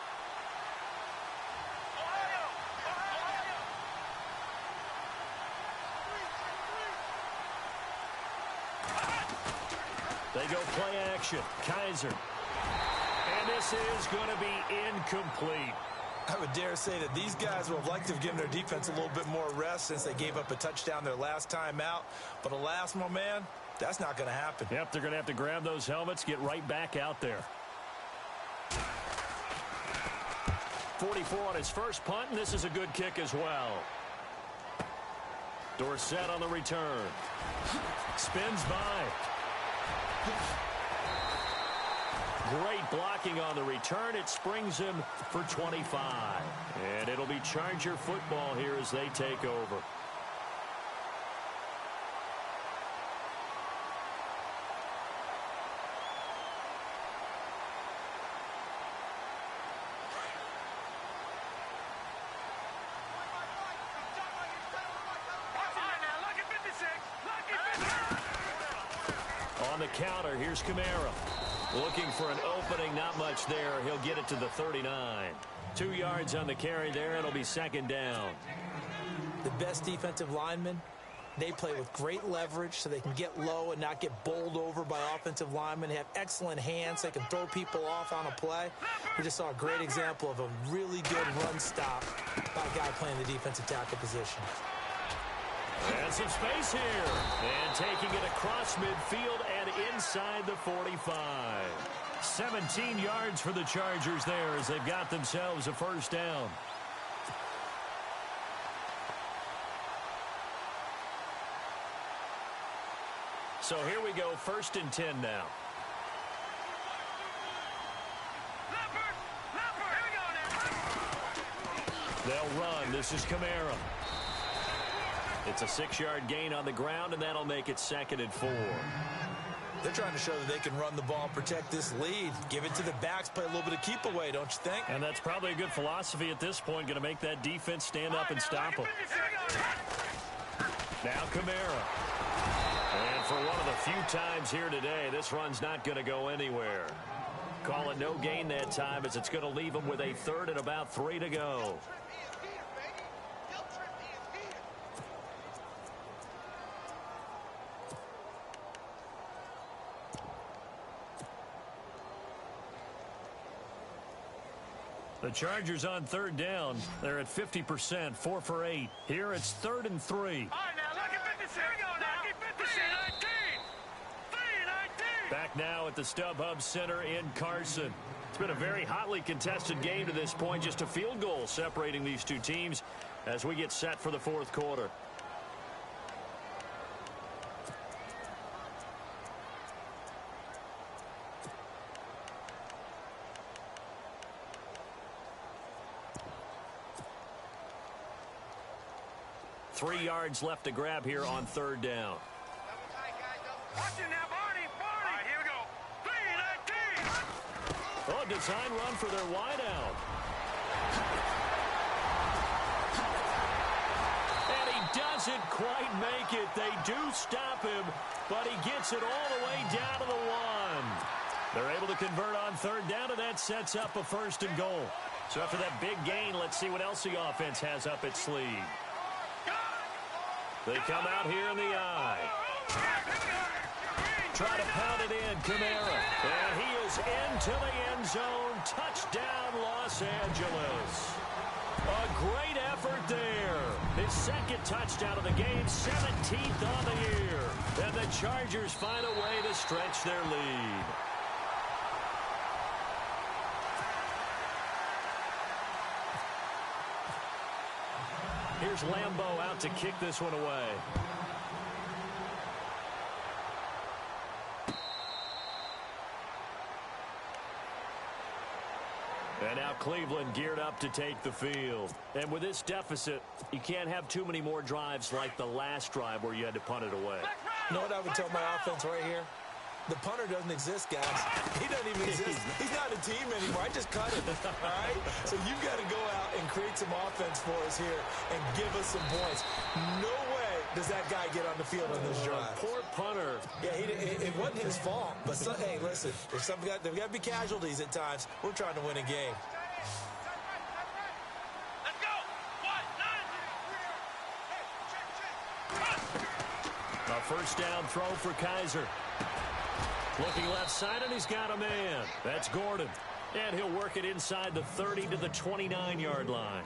They go play action. Kaiser. And this is going to be incomplete. I would dare say that these guys would have liked to have given their defense a little bit more rest since they gave up a touchdown their last time out. But alas, my man, that's not going to happen. Yep, they're going to have to grab those helmets, get right back out there. 44 on his first punt, and this is a good kick as well. Dorsett on the return. Spins by. Great blocking on the return. It springs him for 25. And it'll be Charger football here as they take over. On the counter, here's Kamara. Looking for an opening, not much there. He'll get it to the 39. 2 yards on the carry there. It'll be 2nd down. The best defensive linemen, they play with great leverage so they can get low and not get bowled over by offensive linemen. They have excellent hands. They can throw people off on a play. We just saw a great example of a really good run stop by a guy playing the defensive tackle position. And some space here. And taking it across midfield and inside the 45. 17 yards for the Chargers there as they've got themselves a first down. So here we go, 1st and 10 now. They'll run. This is Kamara. It's a 6-yard gain on the ground, and that'll make it 2nd and 4. They're trying to show that they can run the ball and protect this lead. Give it to the backs, play a little bit of keep away, don't you think? And that's probably a good philosophy at this point, going to make that defense stand up and stop them. Now Kamara. And for one of the few times here today, this run's not going to go anywhere. Call it no gain that time, as it's going to leave them with a 3rd and about 3 to go. The Chargers on 3rd down. They're at 50%, 4 for 8. Here it's 3rd and 3. All right, now, look at 50. Here we go now. 50. 3-19. Back now at the StubHub Center in Carson. It's been a very hotly contested game to this point. Just a field goal separating these two teams as we get set for the 4th quarter. Three yards left to grab here on 3rd down. Watch it now, Barney. All right, here we go. 3-19. Oh, design run for their wideout. And he doesn't quite make it. They do stop him, but he gets it all the way down to the 1. They're able to convert on 3rd down, and that sets up a 1st and goal. So after that big gain, let's see what else the offense has up its sleeve. They come out here in the eye. Try to pound it in, Kamara. And he is into the end zone. Touchdown, Los Angeles. A great effort there. His 2nd touchdown of the game, 17th on the year. And the Chargers find a way to stretch their lead. Here's Lambeau out to kick this one away. And now Cleveland geared up to take the field. And with this deficit, you can't have too many more drives like the last drive where you had to punt it away. You know what I would tell my offense right here? The punter doesn't exist, guys. He doesn't even exist. He's not a team anymore. I just cut him, all right? So you've got to go out and create some offense for us here and give us some points. No way does that guy get on the field on this drive. Poor punter. Yeah, it wasn't his fault. But, hey, listen, there's got to be casualties at times. We're trying to win a game. Let's go. 1-9. A 1st down throw for Kaiser. Looking left side, and he's got a man. That's Gordon. And he'll work it inside the 30 to the 29-yard line.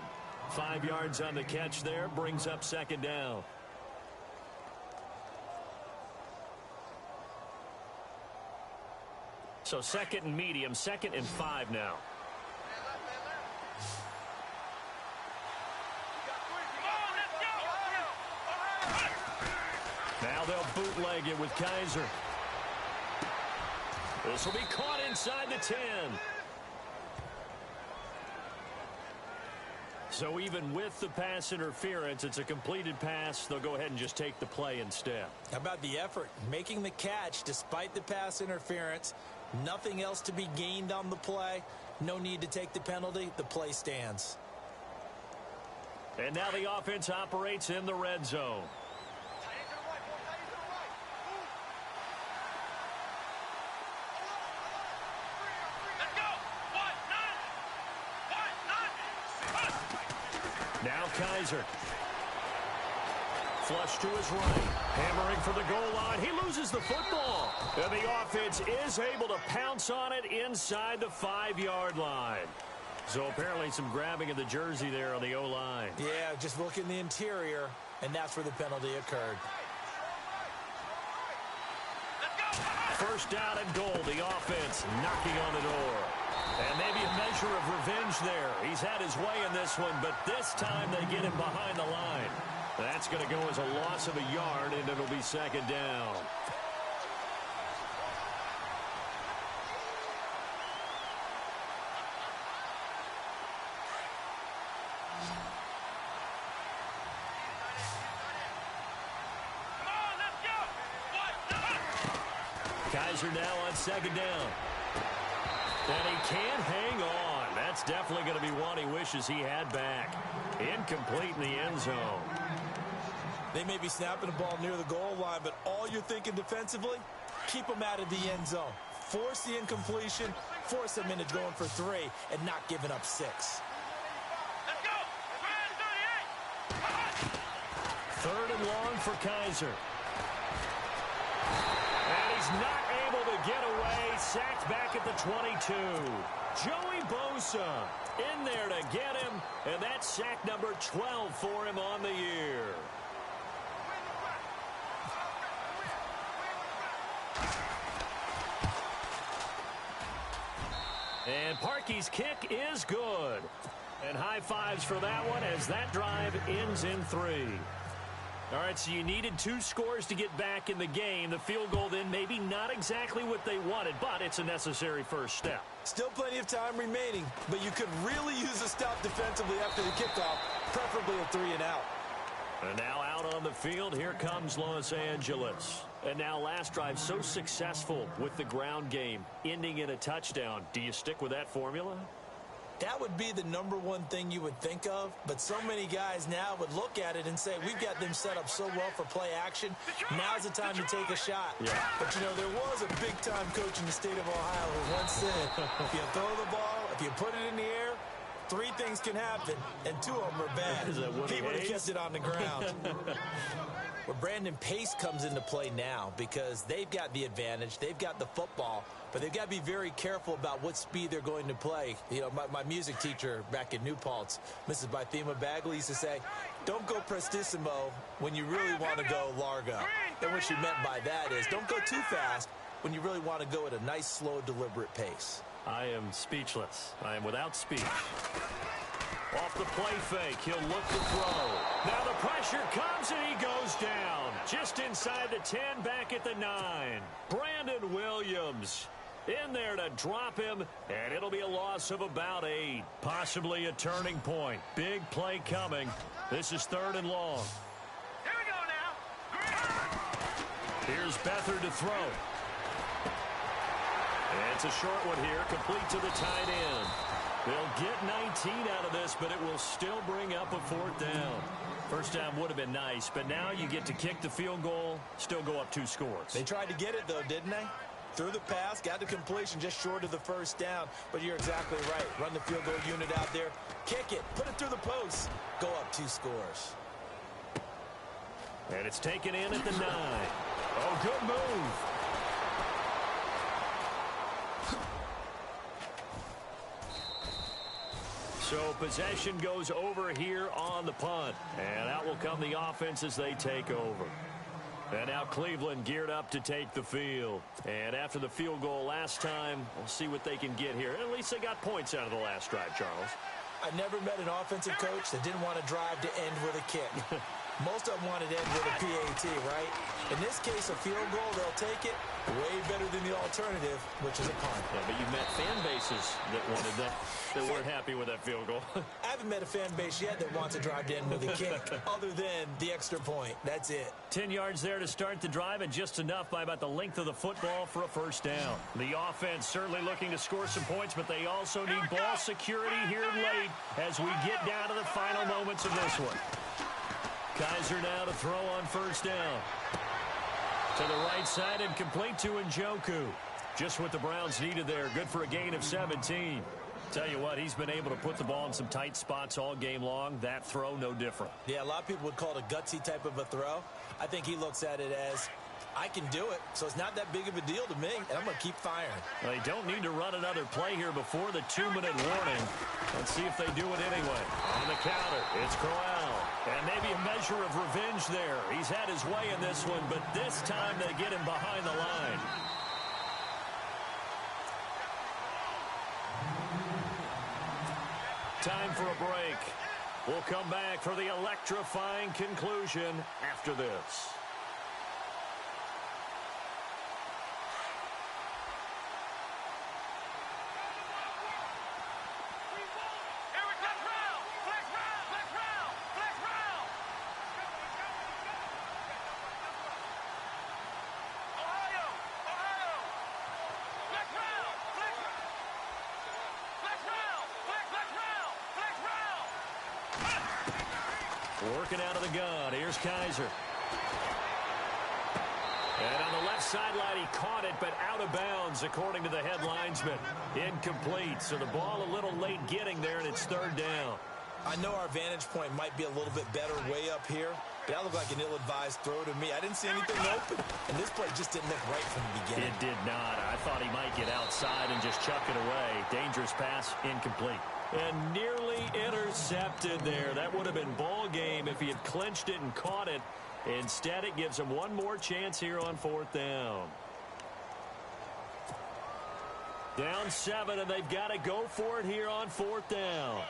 5 yards on the catch there, brings up 2nd down. So 2nd and medium, 2nd and 5 now. Now they'll bootleg it with Kaiser. This will be caught inside the 10. So even with the pass interference, it's a completed pass. They'll go ahead and just take the play instead. How about the effort? Making the catch despite the pass interference. Nothing else to be gained on the play. No need to take the penalty. The play stands. And now the offense operates in the red zone. Now Kaiser. Flush to his right. Hammering for the goal line. He loses the football. And the offense is able to pounce on it inside the 5-yard line. So apparently some grabbing of the jersey there on the O-line. Yeah, just look in the interior, and that's where the penalty occurred. 1st down and goal. The offense knocking on the door. And maybe a measure of revenge there. He's had his way in this one, but this time they get him behind the line. That's going to go as a loss of a yard, and it'll be 2nd down. Kaiser now on second down. And he can't hang on. That's definitely going to be one he wishes he had back. Incomplete in the end zone. They may be snapping the ball near the goal line, but all you're thinking defensively, keep them out of the end zone. Force the incompletion, force them into going for 3, and not giving up 6. Let's go! 38! Third and long for Kaiser. And he's not able to get away. Sacked back at the 22. Joey Bosa in there to get him, and that's sack number 12 for him on the year. And Parkey's kick is good. And high fives for that one as that drive ends in 3. All right, so you needed 2 scores to get back in the game. The field goal then maybe not exactly what they wanted, but it's a necessary first step. Still plenty of time remaining, but you could really use a stop defensively after the kickoff, preferably a 3 and out. And now out on the field, here comes Los Angeles. And now last drive so successful with the ground game, ending in a touchdown. Do you stick with that formula? That would be the #1 thing you would think of, but so many guys now would look at it and say, we've got them set up so well for play action, now's the time to take a shot. Yeah. But, you know, there was a big-time coach in the state of Ohio who once said, if you throw the ball, if you put it in the air, 3 things can happen, and 2 of them are bad. Is that Woody he would have Hayes? kept it on the ground. Well, Brandon Pace comes into play now because they've got the advantage. They've got the football, but they've got to be very careful about what speed they're going to play. You know, my music teacher back in New Paltz, Mrs. Bythema Bagley, used to say, don't go prestissimo when you really want to go largo. And what she meant by that is don't go too fast when you really want to go at a nice, slow, deliberate pace. I am speechless. I am without speech. Off the play fake, he'll look to throw. Now the pressure comes and he goes down. Just inside the 10, back at the 9. Brandon Williams in there to drop him, and it'll be a loss of about 8. Possibly a turning point. Big play coming. This is 3rd and long. Here we go now. Here's Beathard to throw. And it's a short one here, complete to the tight end. They'll get 19 out of this, but it will still bring up a 4th down. First down would have been nice, but now you get to kick the field goal, still go up 2 scores. They tried to get it, though, didn't they? Threw the pass, got the completion just short of the first down, but you're exactly right. Run the field goal unit out there, kick it, put it through the post, go up 2 scores. And it's taken in at the 9. Oh, good move. So possession goes over here on the punt. And out will come the offense as they take over. And now Cleveland geared up to take the field. And after the field goal last time, we'll see what they can get here. At least they got points out of the last drive, Charles. I never met an offensive coach that didn't want to drive to end with a kick. Most of them wanted to end with a PAT, right? In this case, a field goal, they'll take it way better than the alternative, which is a punt. Yeah, but you've met fan bases that wanted that, that weren't happy with that field goal. I haven't met a fan base yet that wants to drive to end with a kick, other than the extra point. That's it. 10 yards there to start the drive, and just enough by about the length of the football for a first down. The offense certainly looking to score some points, but they also need ball security here late as we get down to the final moments of this one. Kaiser now to throw on first down. To the right side and complete to Njoku. Just what the Browns needed there. Good for a gain of 17. Tell you what, he's been able to put the ball in some tight spots all game long. That throw, no different. Yeah, a lot of people would call it a gutsy type of a throw. I think he looks at it as, I can do it, so it's not that big of a deal to me, and I'm going to keep firing. They don't need to run another play here before the 2-minute warning. Let's see if they do it anyway. On the counter, it's Corral. And maybe a measure of revenge there. He's had his way in this one, but this time they get him behind the line. Time for a break. We'll come back for the electrifying conclusion after this. Working out of the gun. Here's Kaiser. And on the left sideline, he caught it, but out of bounds, according to the head linesman. Incomplete. So the ball a little late getting there, and it's third down. I know our vantage point might be a little bit better way up here, but that looked like an ill-advised throw to me. I didn't see anything open, and this play just didn't look right from the beginning. It did not. I thought he might get outside and just chuck it away. Dangerous pass, incomplete. And nearly intercepted there. That would have been ball game if he had clinched it and caught it. Instead, it gives him one more chance here on fourth down. Down 7, and they've got to go for it here on fourth down.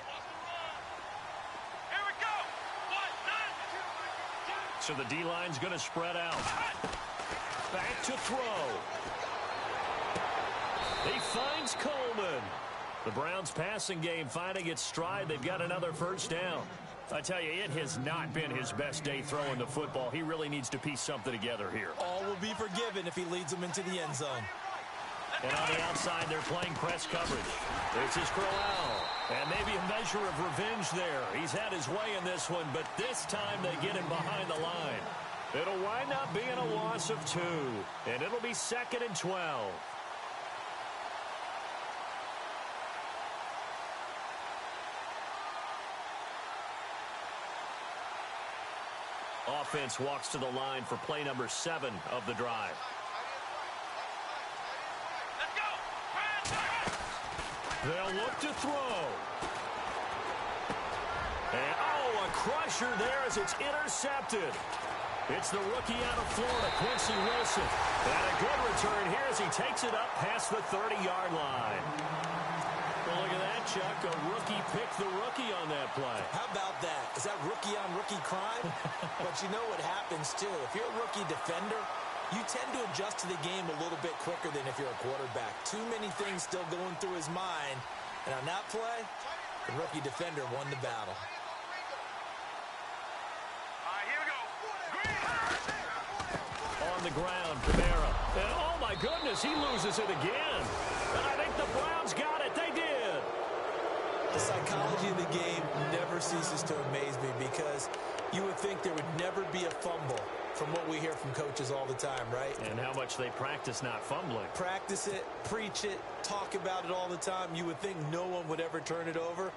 So the D-line's going to spread out. Back to throw. He finds Coleman. The Browns' passing game finding its stride. They've got another first down. I tell you, it has not been his best day throwing the football. He really needs to piece something together here. All will be forgiven if he leads them into the end zone. And on the outside, they're playing press coverage. This is Crowell. And maybe a measure of revenge there. He's had his way in this one, but this time they get him behind the line. It'll wind up being a loss of 2. And it'll be 2nd and 12. Offense walks to the line for play number 7 of the drive. They'll look to throw. And, a crusher there as it's intercepted. It's the rookie out of Florida, Quincy Wilson. And a good return here as he takes it up past the 30-yard line. Well, look at that, Chuck. A rookie picked the rookie on that play. How about that? Is that rookie-on-rookie crime? But you know what happens, too. If you're a rookie defender, you tend to adjust to the game a little bit quicker than if you're a quarterback. Too many things still going through his mind. And on that play, the rookie defender won the battle. On the ground, Kamara. And oh my goodness, he loses it again. And I think the Browns got it. They did. The psychology of the game never ceases to amaze me because you would think there would never be a fumble from what we hear from coaches all the time, right? And how much they practice not fumbling. Practice it, preach it, talk about it all the time. You would think no one would ever turn it over.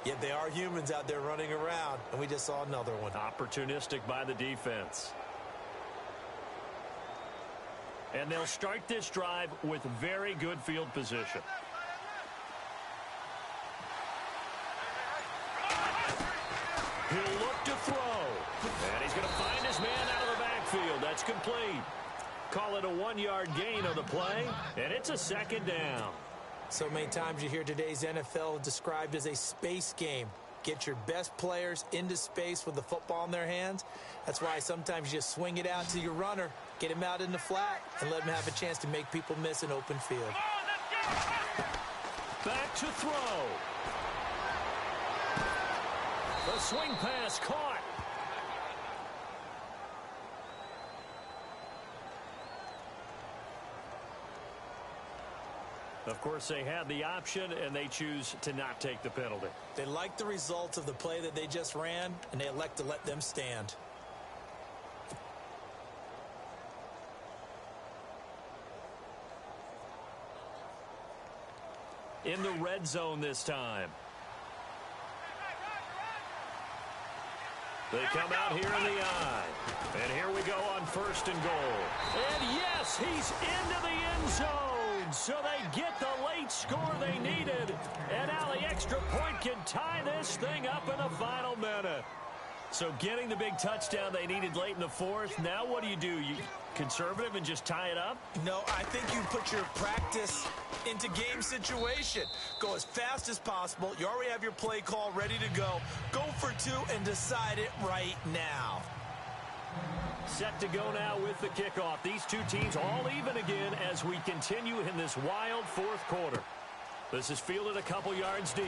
Yet they are humans out there running around, and we just saw another one. Opportunistic by the defense. And they'll start this drive with very good field position. He'll look to throw. And he's going to find his man out of the backfield. That's complete. Call it a 1-yard gain on the play, and it's a 2nd down. So many times you hear today's NFL described as a space game. Get your best players into space with the football in their hands. That's why sometimes you just swing it out to your runner, get him out in the flat, and let him have a chance to make people miss an open field. Back to throw. The swing pass caught. Of course, they had the option, and they choose to not take the penalty. They like the results of the play that they just ran, and they elect to let them stand. In the red zone this time. They come out here in the eye. And here we go on 1st and goal. And yes, he's into the end zone. So they get the late score they needed. And now the extra point can tie this thing up in the final minute. So getting the big touchdown they needed late in the 4th. Now what do? You conservative and just tie it up? No, I think you put your practice into game situation. Go as fast as possible. You already have your play call ready to go. Go for 2 and decide it right now. Set to go now with the kickoff. These two teams all even again as we continue in this wild 4th quarter. This is fielded a couple yards deep.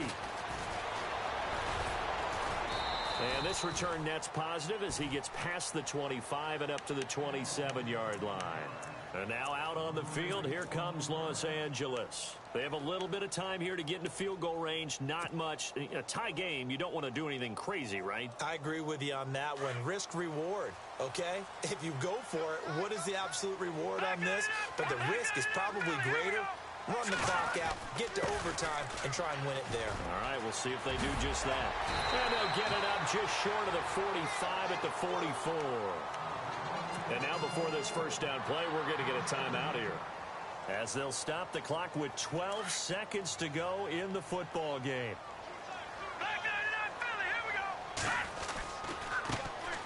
And this return net's positive as he gets past the 25 and up to the 27-yard line. And now out on the field, here comes Los Angeles. They have a little bit of time here to get into field goal range, not much. In a tie game, you don't want to do anything crazy, right? I agree with you on that one. Risk-reward, okay? If you go for it, what is the absolute reward on this? But the risk is probably greater. Run the clock out, get to overtime, and try and win it there. All right, we'll see if they do just that. And they'll get it up just short of the 45 at the 44. And now before this first down play, we're going to get a timeout here, as they'll stop the clock with 12 seconds to go in the football game.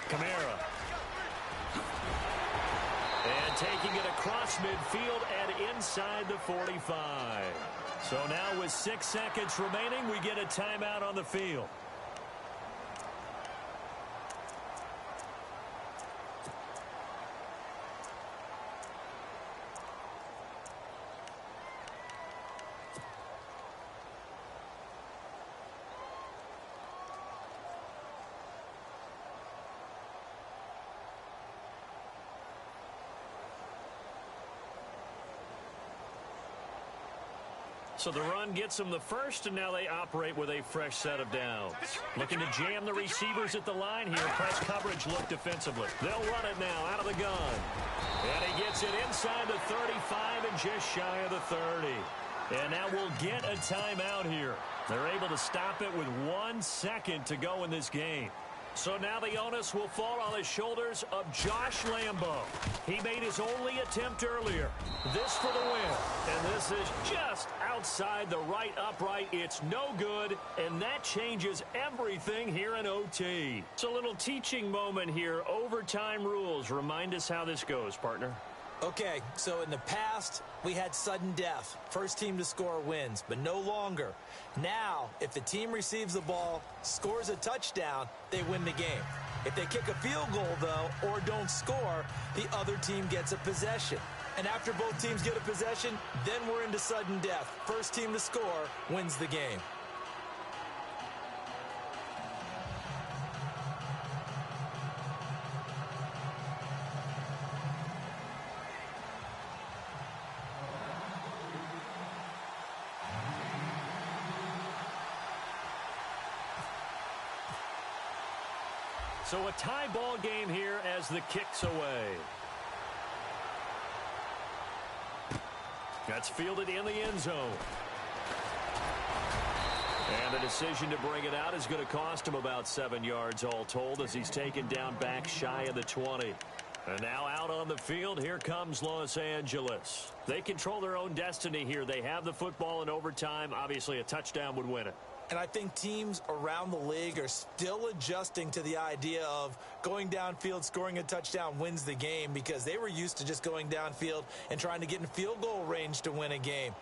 Kamara. And taking it across midfield and inside the 45. So now with 6 seconds remaining, we get a timeout on the field. So the run gets them the first, and now they operate with a fresh set of downs. Looking to jam the receivers at the line here. Press coverage look defensively. They'll run it now out of the gun. And he gets it inside the 35 and just shy of the 30. And now we'll get a timeout here. They're able to stop it with 1 second to go in this game. So now the onus will fall on the shoulders of Josh Lambo. He made his only attempt earlier. This for the win. And this is just outside the right upright. It's no good, and that changes everything here in OT. It's a little teaching moment here. Overtime rules. Remind us how this goes, partner. Okay, so in the past, we had sudden death. First team to score wins, but no longer. Now, if the team receives the ball, scores a touchdown, they win the game. If they kick a field goal, though, or don't score, the other team gets a possession. And after both teams get a possession, then we're into sudden death. First team to score wins the game. So a tie ball game here as the kick's away. That's fielded in the end zone. And the decision to bring it out is going to cost him about 7 yards all told, as he's taken down back shy of the 20. And now out on the field, here comes Los Angeles. They control their own destiny here. They have the football in overtime. Obviously, a touchdown would win it. And I think teams around the league are still adjusting to the idea of going downfield, scoring a touchdown wins the game, because they were used to just going downfield and trying to get in field goal range to win a game.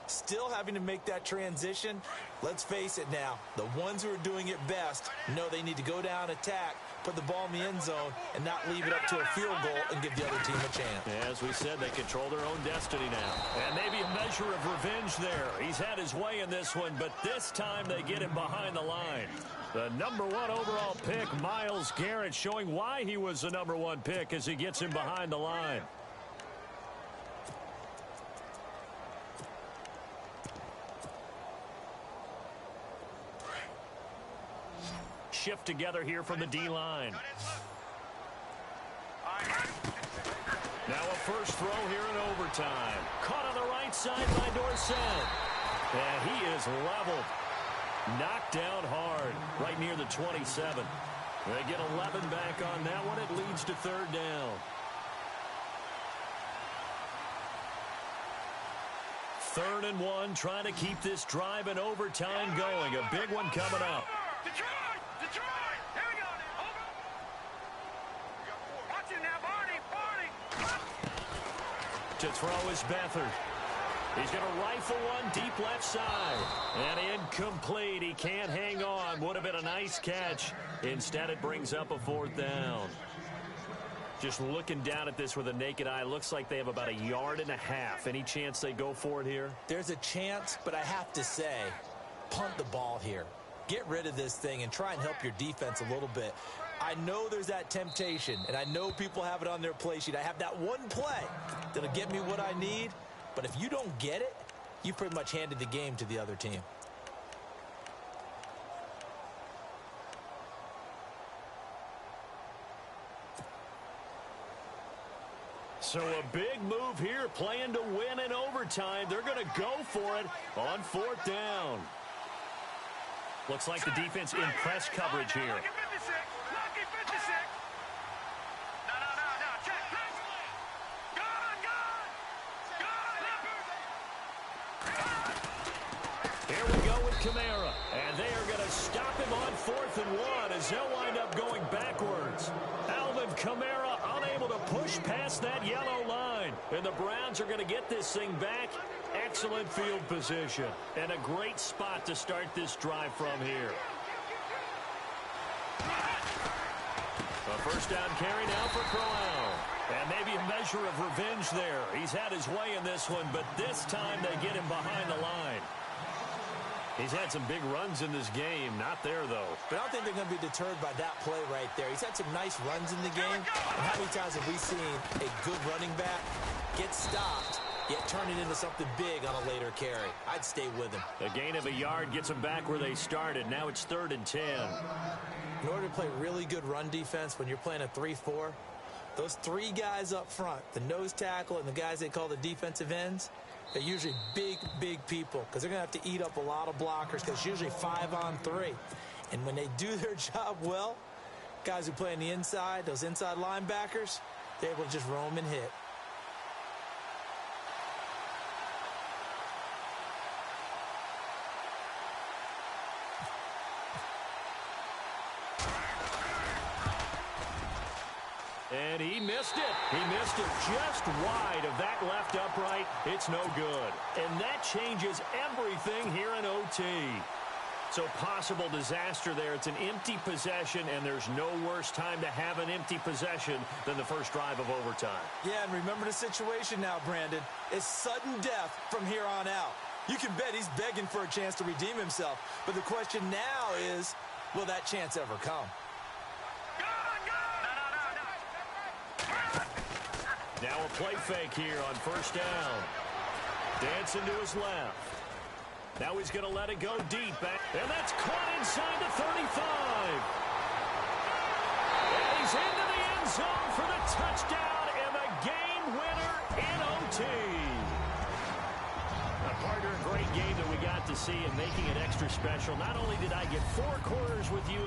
Still having to make that transition. Let's face it now, the ones who are doing it best know they need to go down, attack, put the ball in the end zone, and not leave it up to a field goal and give the other team a chance. As we said, they control their own destiny now. And maybe a measure of revenge there. He's had his way in this one, but this time they get him behind the line. The number 1 overall pick, Myles Garrett, showing why he was the number 1 pick as he gets him behind the line. Shift together here from the D-line. Now a first throw here in overtime. Caught on the right side by Dorsett. And he is leveled. Knocked down hard right near the 27. They get 11 back on that one. It leads to 3rd down. 3rd and 1, trying to keep this drive in overtime going. A big one coming up. To throw is Beathard. He's going to rifle one deep left side. And incomplete. He can't hang on. Would have been a nice catch. Instead, it brings up a 4th down. Just looking down at this with a naked eye, looks like they have about 1.5 yards. Any chance they go for it here? There's a chance, but I have to say, punt the ball here. Get rid of this thing and try and help your defense a little bit. I know there's that temptation, and I know people have it on their play sheet. I have that one play that'll get me what I need, but if you don't get it, you pretty much handed the game to the other team. So a big move here, playing to win in overtime. They're going to go for it on 4th down. Looks like the defense in press coverage here. Here we go with Kamara, and they are going to stop him on 4th and 1 as they'll wind up going backwards. Alvin Kamara unable to push past that yellow line, and the Browns are going to get this thing back. Excellent field position and a great spot to start this drive from here. A first down carry now for Crowell. And maybe a measure of revenge there. He's had his way in this one, but this time they get him behind the line. He's had some big runs in this game. Not there, though. But I don't think they're going to be deterred by that play right there. He's had some nice runs in the game. And how many times have we seen a good running back get stopped, yet turn it into something big on a later carry? I'd stay with him. A gain of a yard gets them back where they started. Now it's 3rd and 10. In order to play really good run defense when you're playing a 3-4, those 3 guys up front, the nose tackle and the guys they call the defensive ends, they're usually big, big people because they're going to have to eat up a lot of blockers because it's usually 5-on-3. And when they do their job well, guys who play on the inside, those inside linebackers, they're able to just roam and hit. And he missed it. He missed it just wide of that left upright. It's no good. And that changes everything here in OT. So possible disaster there. It's an empty possession, and there's no worse time to have an empty possession than the first drive of overtime. Yeah, and remember the situation now, Brandon. It's sudden death from here on out. You can bet he's begging for a chance to redeem himself. But the question now is, will that chance ever come? Now a play fake here on first down. Dancing to his left. Now he's going to let it go deep. And that's caught inside the 35. And he's into the end zone for the touchdown and the game winner in OT. A partner, a great game that we got to see and making it extra special. Not only did I get 4 quarters with you